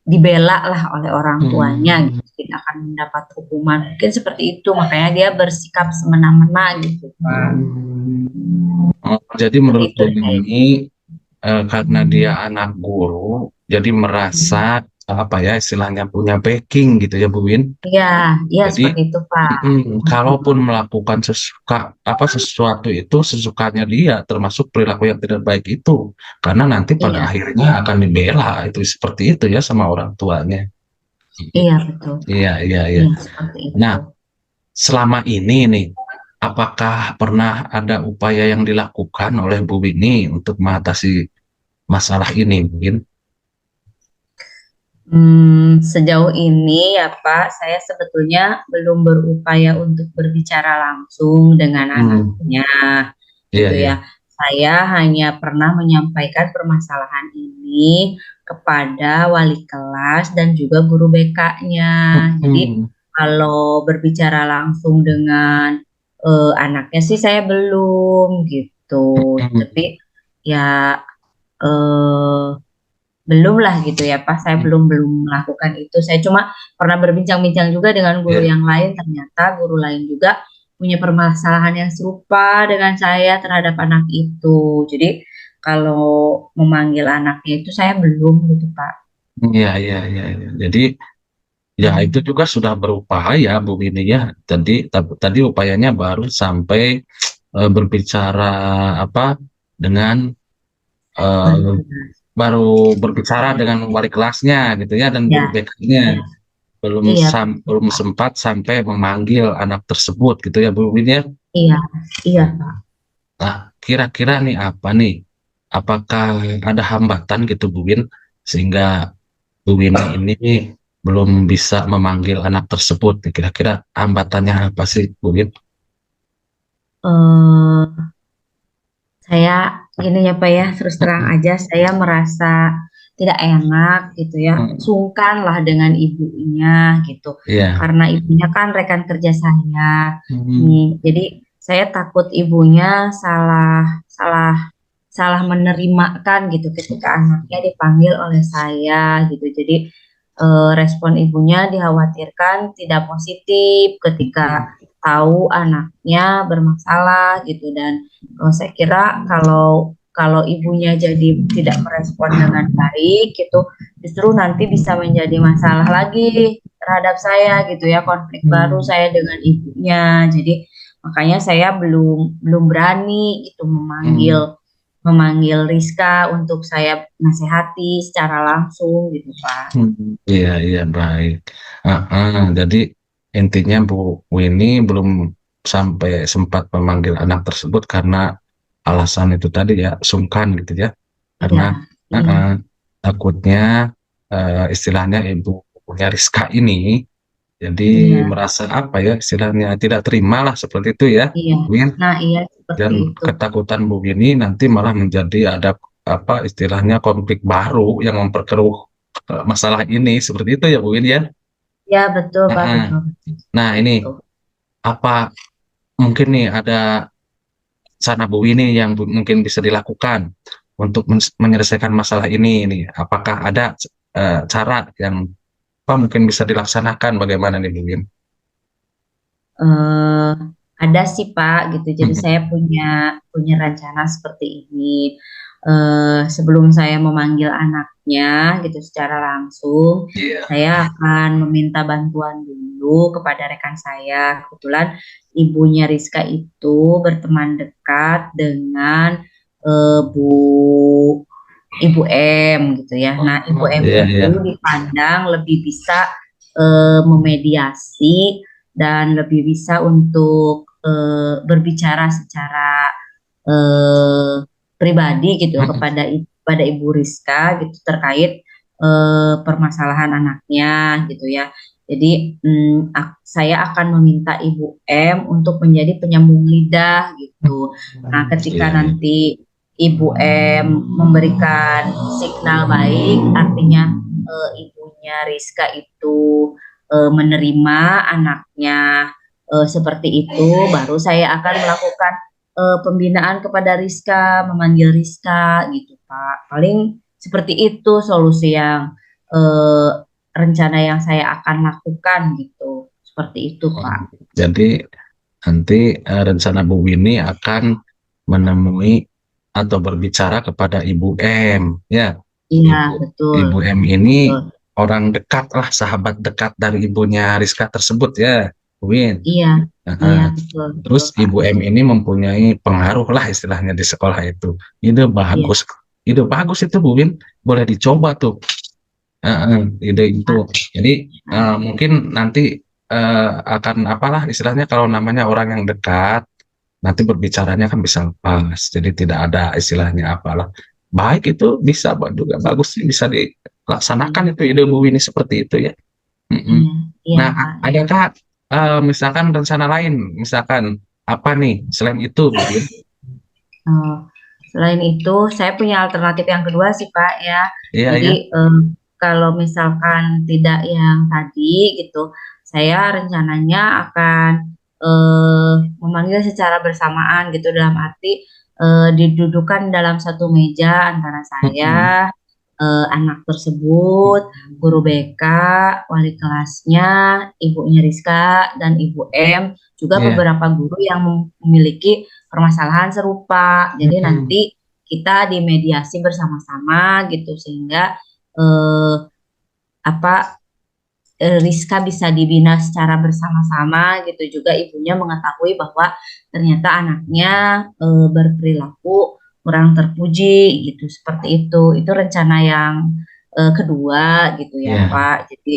D: dibela lah oleh orang tuanya
A: Mm-mm.
D: gitu, tidak akan mendapat hukuman mungkin seperti itu, makanya dia bersikap semena-mena gitu Pak.
A: Oh, jadi
D: Seperti
A: menurut
D: itu
A: Bu
D: saya.
A: Winnie, karena dia anak guru, jadi merasa apa ya istilahnya punya backing gitu ya Bu Win.
D: Iya, iya seperti
A: Jadi
D: itu Pak.
A: kalaupun melakukan sesuatu itu sesukanya dia, termasuk perilaku yang tidak baik itu, karena nanti pada
D: Iya,
A: akhirnya akan dibela itu seperti itu ya sama orang tuanya.
D: iya betul Pak.
A: Iya, iya, iya.
D: Iya seperti
A: Nah,
D: itu.
A: selama ini nih, apakah pernah ada upaya yang dilakukan oleh Bu Winnie untuk mengatasi masalah ini mungkin?
D: Sejauh ini ya Pak, saya sebetulnya belum berupaya untuk berbicara langsung dengan anaknya,
A: Iya,
D: gitu
A: iya.
D: ya. Saya hanya pernah menyampaikan permasalahan ini kepada wali kelas dan juga guru BK-nya. Jadi kalau berbicara langsung dengan anaknya sih saya belum gitu. Tapi ya eh, belum lah gitu ya Pak, saya belum melakukan itu. Saya cuma pernah berbincang-bincang juga dengan guru
A: Iya.
D: yang lain, ternyata guru lain juga punya permasalahan yang serupa dengan saya terhadap anak itu. Jadi kalau memanggil anaknya itu saya belum gitu Pak.
A: Iya, iya, iya, iya. Jadi ya itu juga sudah berupaya Bu Winnie ya. Tadi upayanya baru sampai berbicara apa dengan eh,
D: Baik.
A: baru berbicara dengan wali kelasnya gitu ya dan guru
D: Ya,
A: BK-nya.
D: ya, Iya,
A: belum sempat sampai memanggil anak tersebut gitu ya Bu Win ya.
D: iya, iya, Pak.
A: Nah, kira-kira nih apa nih? Apakah ada hambatan gitu Bu Win sehingga Bu Win ini belum bisa memanggil anak tersebut? Kira-kira hambatannya apa sih Bu Win?
D: Eh, saya gini ya Pak ya, terus terang aja saya merasa tidak enak gitu ya,
A: Hmm,
D: sungkan lah dengan ibunya gitu,
A: iya.
D: karena ibunya kan rekan kerja saya
A: Hmm,
D: nih, jadi saya takut ibunya salah salah salah menerimakan gitu ketika anaknya dipanggil oleh saya gitu. Jadi respon ibunya dikhawatirkan tidak positif ketika tahu anaknya bermasalah gitu, dan saya kira kalau kalau ibunya jadi tidak merespon dengan baik gitu, justru nanti bisa menjadi masalah lagi terhadap saya gitu ya, konflik baru
A: hmm,
D: saya dengan ibunya. Jadi makanya saya belum belum berani gitu
A: hmm,
D: memanggil Rizka untuk saya nasihati secara langsung gitu Pak.
A: iya, iya, baik. Jadi intinya Bu Winnie belum sampai sempat memanggil anak tersebut karena alasan itu tadi ya, sungkan gitu ya.
D: Iya,
A: Karena ah,
D: iya,
A: ah, takutnya istilahnya ibunya Rizka ini jadi
D: iya,
A: merasa apa ya, istilahnya tidak terima lah seperti itu ya,
D: iya.
A: Win.
D: Nah, iya seperti
A: Dan
D: itu.
A: ketakutan Bu Winnie nanti malah menjadi ada apa istilahnya konflik baru yang memperkeruh masalah ini seperti itu ya Bu Winnie ya.
D: Ya, betul
A: Ah,
D: Pak,
A: ah.
D: betul, betul.
A: Nah ini
D: Betul.
A: apa mungkin nih ada sana Bu Winnie yang mungkin bisa dilakukan untuk menyelesaikan masalah ini nih. Apakah ada cara yang apa mungkin bisa dilaksanakan bagaimana nih Bu Win?
D: eh ada sih Pak gitu. Jadi
A: Mhm.
D: saya punya punya rencana seperti ini. Sebelum saya memanggil anaknya gitu secara langsung,
A: Iya.
D: saya akan meminta bantuan dulu kepada rekan saya. Kebetulan ibunya Rizka itu berteman dekat dengan Bu Ibu M gitu ya. Nah, Ibu
A: Oh,
D: M
A: iya,
D: itu
A: iya.
D: dipandang lebih bisa memediasi dan lebih bisa untuk berbicara secara eh, pribadi gitu
A: Mhm.
D: kepada Ibu Rizka gitu terkait permasalahan anaknya gitu ya. Jadi saya akan meminta Ibu M untuk menjadi penyambung lidah gitu. Nah, ketika
A: Iya, iya.
D: nanti Ibu M memberikan signal baik, artinya ibunya Rizka itu menerima anaknya seperti itu, baru saya akan melakukan pembinaan kepada Rizka, memanggil Rizka gitu Pak. Paling seperti itu solusi yang eh, rencana yang saya akan lakukan gitu. Seperti itu
A: Oh,
D: Pak.
A: jadi nanti rencana Bu Winnie akan menemui atau berbicara kepada Ibu M, ya.
D: Iya,
A: Ibu
D: betul.
A: Ibu M ini
D: Betul.
A: orang dekat lah, sahabat dekat dari ibunya Rizka tersebut ya, Bu Win.
D: Iya, iya
A: Nah,
D: betul, betul
A: terus
D: Pak.
A: Ibu M ini mempunyai pengaruh lah istilahnya di sekolah itu. Ide
D: Iya,
A: bagus, ide bagus itu Bu Win, boleh dicoba tuh. Ide itu.
D: Pak.
A: Jadi mungkin nanti akan apalah istilahnya kalau namanya orang yang dekat, nanti berbicaranya kan bisa pas. Jadi tidak ada istilahnya apalah. Baik itu bisa juga bagus sih bisa dilaksanakan
D: Iya,
A: itu ide Bu Wini seperti itu ya. Mm-mm.
D: iya, iya
A: Nah,
D: Pak. Iya.
A: adakah misalkan rencana lain, misalkan apa nih selain itu Bu Win?
D: Oh, selain itu, saya punya alternatif yang kedua sih Pak ya.
A: Iya,
D: Jadi
A: ya.
D: kalau misalkan tidak yang tadi gitu, saya rencananya akan memanggil secara bersamaan gitu, dalam arti didudukan dalam satu meja antara
A: Mm-mm.
D: saya, anak tersebut, guru BK, wali kelasnya, ibunya Rizka dan Ibu M, juga
A: Iya.
D: beberapa guru yang memiliki permasalahan serupa. Jadi
A: Mm-mm.
D: nanti kita dimediasi bersama-sama gitu, sehingga eh, apa Rizka bisa dibina secara bersama-sama gitu, juga ibunya mengetahui bahwa ternyata anaknya berperilaku kurang terpuji gitu, seperti itu rencana yang kedua gitu ya
A: Iya.
D: Pak. Jadi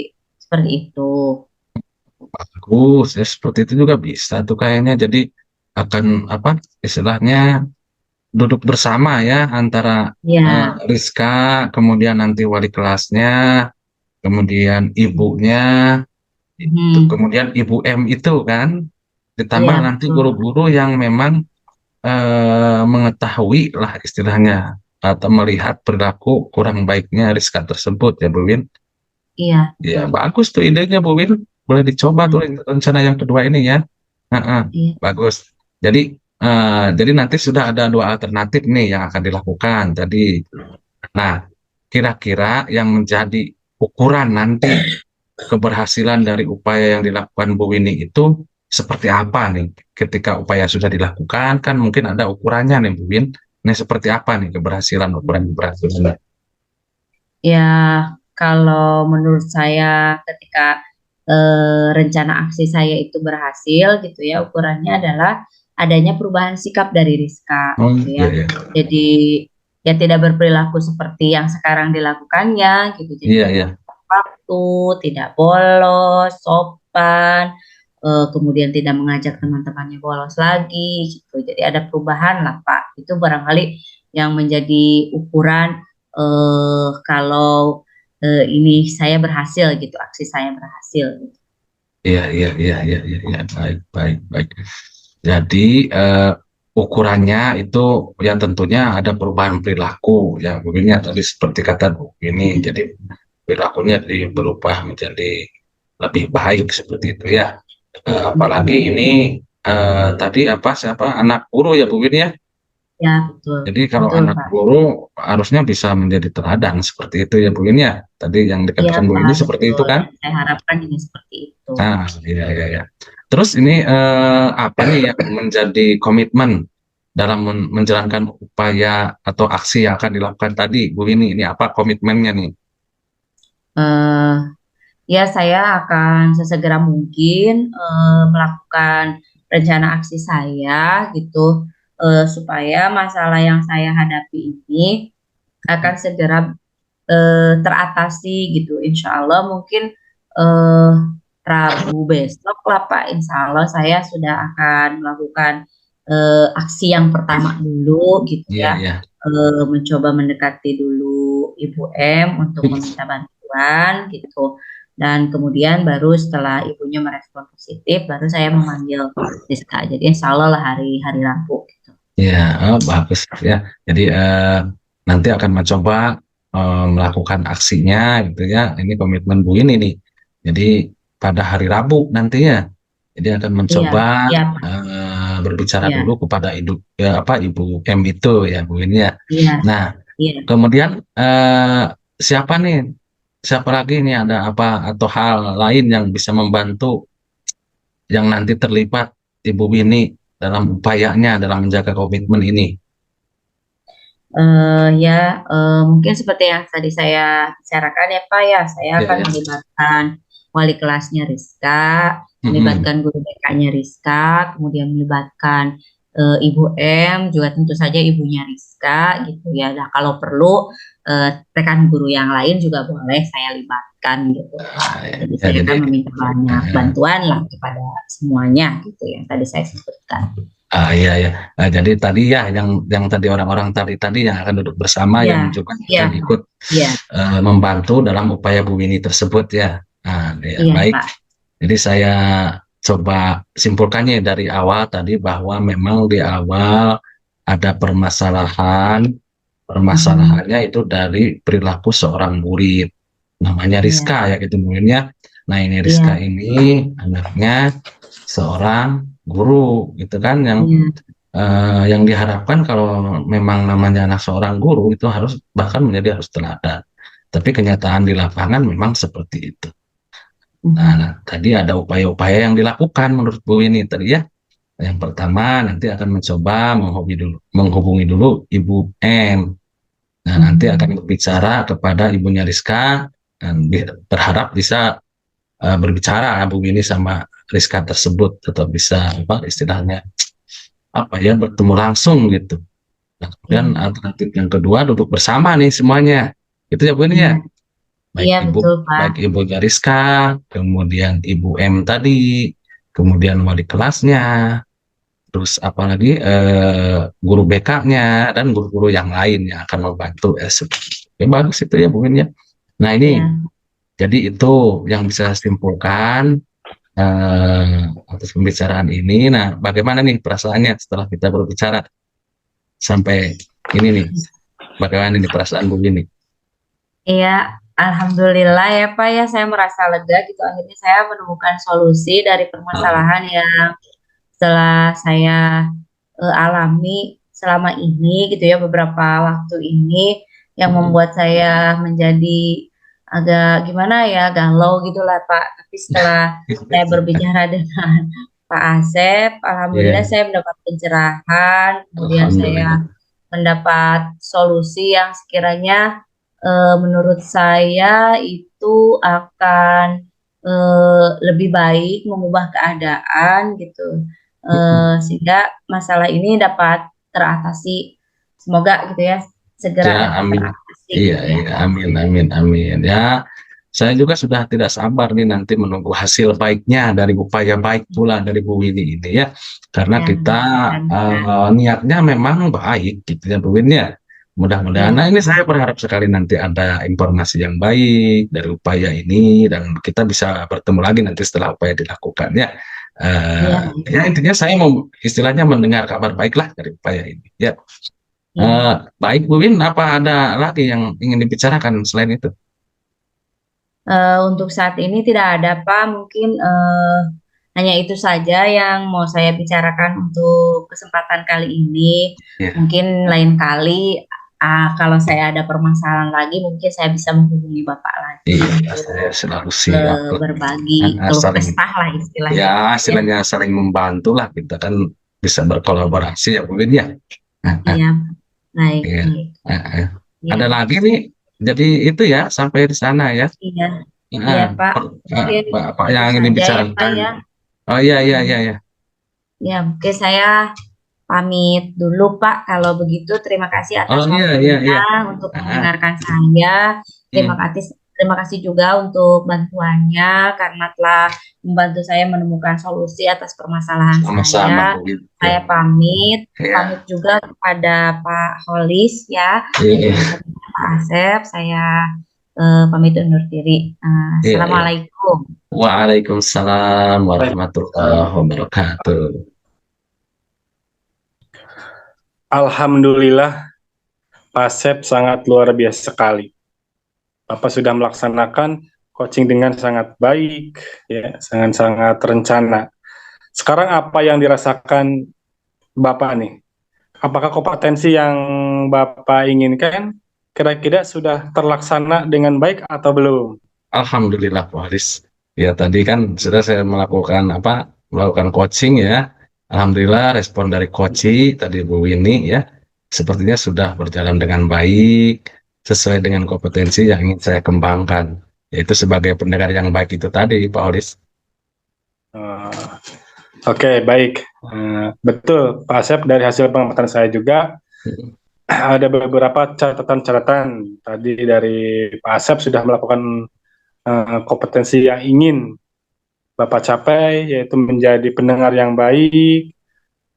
D: seperti itu.
A: Bagus, ya seperti itu juga bisa tuh kayaknya. Jadi akan apa istilahnya duduk bersama ya antara
D: Ya,
A: Rizka, kemudian nanti wali kelasnya, kemudian ibunya, kemudian Ibu M itu kan, ditambah
D: iya
A: nanti
D: betul.
A: guru-guru yang memang mengetahui lah istilahnya atau melihat perilaku kurang baiknya Rizka tersebut ya Bu Win.
D: Iya
A: Ya
D: betul.
A: bagus tuh idenya Bu Win, boleh dicoba tuh
D: Hmm,
A: rencana yang kedua ini ya. Heeh,
D: iya.
A: bagus. Jadi nanti sudah ada dua alternatif nih yang akan dilakukan. Jadi, nah kira-kira yang menjadi ukuran nanti keberhasilan dari upaya yang dilakukan Bu Winnie itu seperti apa nih? Ketika upaya sudah dilakukan, kan mungkin ada ukurannya nih Bu Win. Nah, seperti apa nih keberhasilan, ukuran keberhasilan?
D: Ya, kalau menurut saya ketika rencana aksi saya itu berhasil gitu ya, ukurannya adalah adanya perubahan sikap dari Rizka
A: Oh
D: gitu
A: iya
D: ya.
A: iya
D: Jadi ya tidak berperilaku seperti yang sekarang dilakukannya gitu. Jadi
A: iya
D: tetap
A: iya
D: waktu, tidak bolos, sopan, kemudian tidak mengajak teman-temannya bolos lagi gitu. Jadi ada perubahan lah Pak. Itu barangkali yang menjadi ukuran kalau ini saya berhasil gitu, aksi saya berhasil gitu.
A: iya iya iya iya iya iya. Baik baik baik. Jadi ukurannya itu yang tentunya ada perubahan perilaku ya Bu Win ya tadi seperti kata Bu ini. Jadi perilakunya berubah menjadi lebih baik seperti itu ya. Apalagi ini tadi apa siapa anak guru ya Bu Win ya.
D: Ya, betul.
A: Jadi kalau
D: Betul,
A: anak
D: Pak.
A: guru harusnya bisa menjadi teladan seperti itu ya Bu Win ya. Tadi yang
D: Iya,
A: dikatakan Bu
D: Pak,
A: ini seperti itu
D: betul.
A: kan?
D: Yang saya harapkan ini seperti itu.
A: Nah, iya iya iya. Terus ini apa nih yang menjadi komitmen dalam menjalankan upaya atau aksi yang akan dilakukan tadi Bu Wini? Ini apa komitmennya nih?
D: Eh, ya, saya akan sesegera mungkin melakukan rencana aksi saya gitu, supaya masalah yang saya hadapi ini akan segera teratasi gitu. Insya Allah mungkin eh, Rabu besok lah Pak. Insya Allah saya sudah akan melakukan aksi yang pertama dulu gitu
A: Iya
D: ya.
A: iya.
D: Mencoba mendekati dulu Ibu M untuk meminta bantuan gitu. Dan kemudian baru setelah ibunya merespon positif, baru saya memanggil Rizka. Jadi insya Allah lah hari Rabu gitu.
A: Iya, oh, bagus ya. Jadi nanti akan mencoba melakukan aksinya gitu ya. Ini komitmen Bu ini nih. Jadi pada hari Rabu nantinya. Jadi akan
D: Iya,
A: mencoba
D: iya Pak.
A: berbicara
D: Iya,
A: dulu kepada Ibu M itu ya Bu ini ya.
D: iya,
A: Nah,
D: iya.
A: kemudian siapa nih? Siapa lagi nih ada apa atau hal lain yang bisa membantu yang nanti terlibat Ibu Winnie dalam upayanya dalam menjaga komitmen ini?
D: Ya, mungkin seperti yang tadi saya bicarakan ya Pak ya, saya
A: Ya,
D: akan
A: ya.
D: melibatkan wali kelasnya Rizka,
A: Mm-mm.
D: melibatkan guru BK-nya Rizka, kemudian melibatkan Ibu M, juga tentu saja ibunya Rizka gitu ya. Nah, kalau perlu rekan guru yang lain juga boleh saya libatkan gitu Pak.
A: Ah,
D: Jadi
A: ya,
D: saya
A: jadi
D: akan meminta banyak
A: ah,
D: bantuan lah kepada semuanya gitu yang tadi saya sebutkan.
A: iya ya. Jadi tadi ya yang tadi orang-orang tadi yang akan duduk bersama
D: Iya,
A: yang juga
D: iya
A: akan
D: Pak.
A: ikut
D: Iya,
A: membantu dalam upaya Bu Winnie tersebut ya. Ya,
D: iya
A: baik.
D: Pak.
A: Jadi saya coba simpulkannya dari awal tadi bahwa memang di awal ada permasalahan.
D: Mhm.
A: Permasalahannya itu dari perilaku seorang murid. Namanya
D: Iya,
A: Rizka ya gitu mungkinnya. Nah ini Rizka
D: iya,
A: ini anaknya seorang guru gitu kan
D: iya,
A: yang diharapkan kalau memang namanya anak seorang guru itu harus bahkan menjadi harus teladan. Tapi kenyataan di lapangan memang seperti itu.
D: mhm,
A: Nah, tadi ada upaya-upaya yang dilakukan menurut Bu ini tadi ya. Yang pertama nanti akan mencoba menghubungi dulu Ibu N. Nah, nanti akan
D: mhm,
A: berbicara kepada ibunya Rizka dan berharap bisa berbicara Bu ini sama Rizka tersebut atau bisa apa istilahnya apa ya bertemu langsung gitu. Nah, kemudian
D: iya,
A: alternatif yang kedua duduk bersama nih semuanya. Itu ya Bu ini ya.
D: iya,
A: baik
D: Iya
A: ibu
D: betul Pak.
A: baik ibu Gariska, kemudian ibu M tadi, kemudian wali kelasnya, terus apalagi guru BK-nya dan guru-guru yang lain yang akan membantu ya, bagus itu ya Bu Win ya. Nah ini
D: Iya.
A: jadi itu yang bisa saya simpulkan atas pembicaraan ini. Nah, bagaimana nih perasaannya setelah kita berbicara sampai ini nih? Bagaimana nih perasaan Bu ini?
D: Iya, alhamdulillah ya Pak ya, saya merasa lega gitu. Akhirnya saya menemukan solusi dari permasalahan yang setelah saya alami selama ini gitu ya, beberapa waktu ini yang membuat saya menjadi agak gimana ya, galau gitu lah Pak. Tapi setelah saya berbicara dengan Pak Asep, alhamdulillah
A: Iya,
D: saya mendapat pencerahan, kemudian
A: alhamdulillah.
D: saya mendapat solusi yang sekiranya menurut saya itu akan lebih baik mengubah keadaan gitu. Sehingga masalah ini dapat teratasi. Semoga gitu ya, segera
A: Ya,
D: dapat
A: amin.
D: teratasi
A: Iya,
D: gitu ya.
A: iya, amin, amin, amin. Ya, saya juga sudah tidak sabar nih nanti menunggu hasil baiknya dari upaya baik pula dari Bu Winnie ini ya. Karena
D: Ya,
A: kita
D: mudah-mudahan.
A: niatnya memang baik gitu ya Bu Winnie ya. Mudah-mudahan. Nah,
D: Ya,
A: ini saya berharap sekali nanti ada informasi yang baik dari upaya ini dan kita bisa bertemu lagi nanti setelah upaya dilakukan ya.
D: ya,
A: Ya intinya saya mau istilahnya mendengar kabar baik lah dari upaya ini ya.
D: ya.
A: Baik Bu Win, apa ada lagi yang ingin dibicarakan selain itu?
D: Untuk saat ini tidak ada Pak, mungkin hanya itu saja yang mau saya bicarakan untuk kesempatan kali ini.
A: Ya,
D: Mungkin lain kali kalau saya ada permasalahan lagi, mungkin saya bisa menghubungi Bapak lagi
A: iya,
D: untuk
A: saya selalu siap.
D: berbagi keluh
A: Saling,
D: kesah lah istilahnya
A: ya,
D: gitu ya.
A: istilahnya saling membantu lah kita kan bisa berkolaborasi ya Bu Win ya.
D: Iya, baik,
A: Iya.
D: baik. Iya,
A: Ada lagi nih, jadi itu ya sampai di sana ya.
D: iya, iya
A: Nah,
D: Pak. Mungkin
A: Apa
D: itu
A: yang ingin
D: saja ya Pak
A: dibicarakan?
D: ya.
A: Oh iya, iya, iya, iya.
D: Ya, mungkin saya pamit dulu Pak. Kalau begitu terima kasih
A: Oh
D: atas
A: iya, iya, iya.
D: waktunya untuk
A: Ah,
D: mendengarkan saya.
A: hmm.
D: Terima kasih juga untuk bantuannya karena telah membantu saya menemukan solusi atas permasalahan
A: Sama-sama
D: saya.
A: Bu Win.
D: Saya pamit,
A: Ya,
D: pamit juga kepada Pak Holis ya,
A: iya,
D: dan kepada Pak Asep. Saya pamit undur diri.
A: iya, iya.
D: Assalamualaikum.
A: Waalaikumsalam warahmatullahi wabarakatuh.
C: Alhamdulillah, Pak Asep sangat luar biasa sekali. Bapak sudah melaksanakan coaching dengan sangat baik, ya, sangat-sangat terencana. Sekarang apa yang dirasakan Bapak nih? Apakah kompetensi yang Bapak inginkan kira-kira sudah terlaksana dengan baik atau belum?
A: Alhamdulillah Pak Haris. Ya tadi kan sudah saya melakukan coaching ya. Alhamdulillah respon dari coach tadi Bu Winnie ya, sepertinya sudah berjalan dengan baik sesuai dengan kompetensi yang ingin saya kembangkan. Yaitu sebagai pendengar yang baik itu tadi Pak Haris.
C: Oke, baik. Betul, Pak Asep, dari hasil pengamatan saya juga ada beberapa catatan-catatan. Tadi dari Pak Asep sudah melakukan kompetensi yang ingin Bapak capai, yaitu menjadi pendengar yang baik,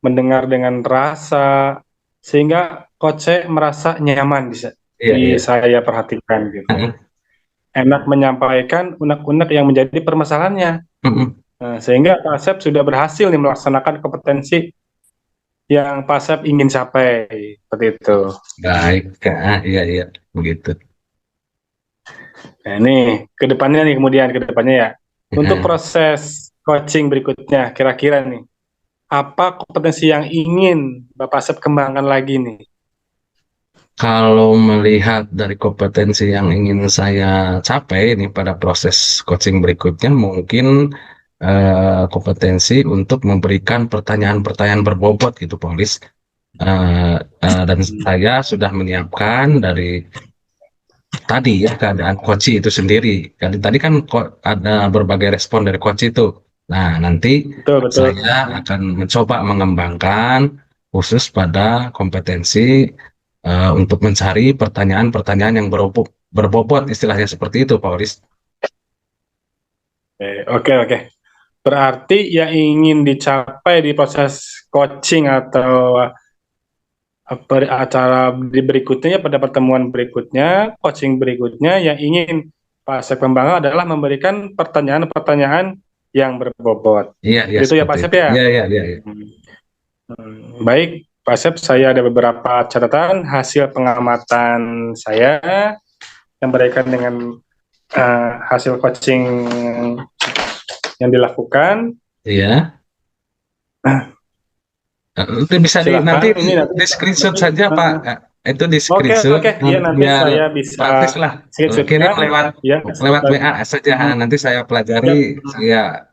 C: mendengar dengan rasa, sehingga Coach merasa nyaman
A: Iya, iya.
C: saya perhatikan gitu. Enak menyampaikan unek-unek yang menjadi permasalahannya. Sehingga Pak Asep sudah berhasil nih melaksanakan kompetensi yang Pak Asep ingin capai, seperti itu.
A: Baik, iya, begitu.
C: Nah, ini kedepannya ya. Untuk proses coaching berikutnya, kira-kira nih, apa kompetensi yang ingin Bapak Asep kembangkan lagi nih?
A: Kalau melihat dari kompetensi yang ingin saya capai ini pada proses coaching berikutnya, mungkin kompetensi untuk memberikan pertanyaan-pertanyaan berbobot gitu, Polis. Dan saya sudah menyiapkan dari tadi ya keadaan coach itu sendiri. Tadi kan ada berbagai respon dari coach itu. Nah, nanti
C: Betul.
A: saya akan mencoba mengembangkan khusus pada kompetensi untuk mencari pertanyaan-pertanyaan yang berbobot, istilahnya seperti itu, Pak Oris.
C: Oke, oke. Berarti yang ingin dicapai di proses coaching atau acara di berikutnya, pada pertemuan berikutnya, coaching berikutnya, yang ingin Pak Asep Pembangga adalah memberikan pertanyaan-pertanyaan yang berbobot.
A: Iya, iya,
C: Itu ya Pak
A: seperti
C: Asep
A: itu.
C: ya?
A: Iya, iya, iya, iya.
C: Baik, Pak Asep, saya ada beberapa catatan hasil pengamatan saya yang berkaitan dengan hasil coaching yang dilakukan.
A: Iya. Itu bisa nanti di screenshot saja, Pak. Itu di screenshot.
C: Oke, ya nanti saya bisa
A: praktis lah. Kirim lewat WA saja. Nanti saya pelajari, saya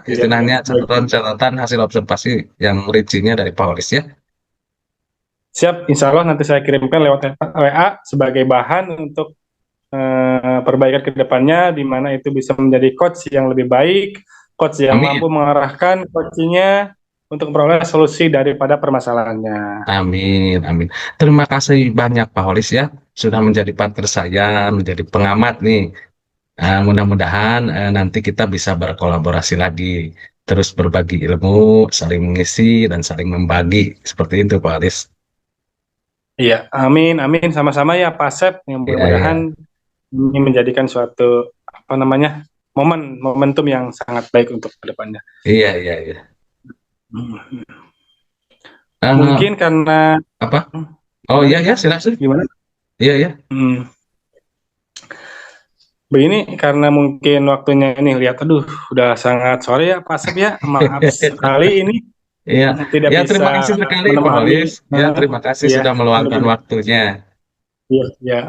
A: istilahnya catatan hasil observasi yang rincinya dari Pak Oris ya.
C: Siap, insya Allah nanti saya kirimkan lewat WA sebagai bahan untuk perbaikan ke depannya, di mana itu bisa menjadi coach yang lebih baik, coach yang mampu mengarahkan coachingnya untuk memperoleh solusi daripada permasalahannya.
A: Amin, amin. Terima kasih banyak Pak Holis ya, sudah menjadi partner saya, menjadi pengamat nih. Mudah-mudahan nanti kita bisa berkolaborasi lagi, terus berbagi ilmu, saling mengisi dan saling membagi, seperti itu Pak Holis.
C: Iya, amin, amin, sama-sama ya Pak Asep. Mudah-mudahan ini menjadikan suatu momentum yang sangat baik untuk kedepannya.
A: Iya, iya, iya.
C: Mungkin karena
A: apa? Oh iya ya, silakan.
C: Gimana?
A: Iya ya.
C: Begini, karena mungkin waktunya ini lihat, aduh, udah sangat sore ya Pak Asep ya, maaf sekali ini.
A: Iya.
C: Tidak
A: ya,
C: bisa
A: terima kasih sekali Pak Holis. Ya, terima kasih sudah meluangkan waktunya.
C: Iya, ya.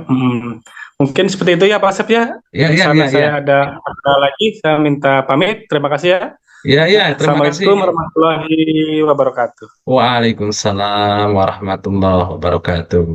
C: Mungkin seperti itu ya Pak Asep ya.
A: Iya.
C: Saya ada lagi, saya minta pamit. Terima kasih ya.
A: Iya, terima kasih.
C: Assalamualaikum warahmatullahi wabarakatuh.
A: Waalaikumsalam warahmatullahi wabarakatuh.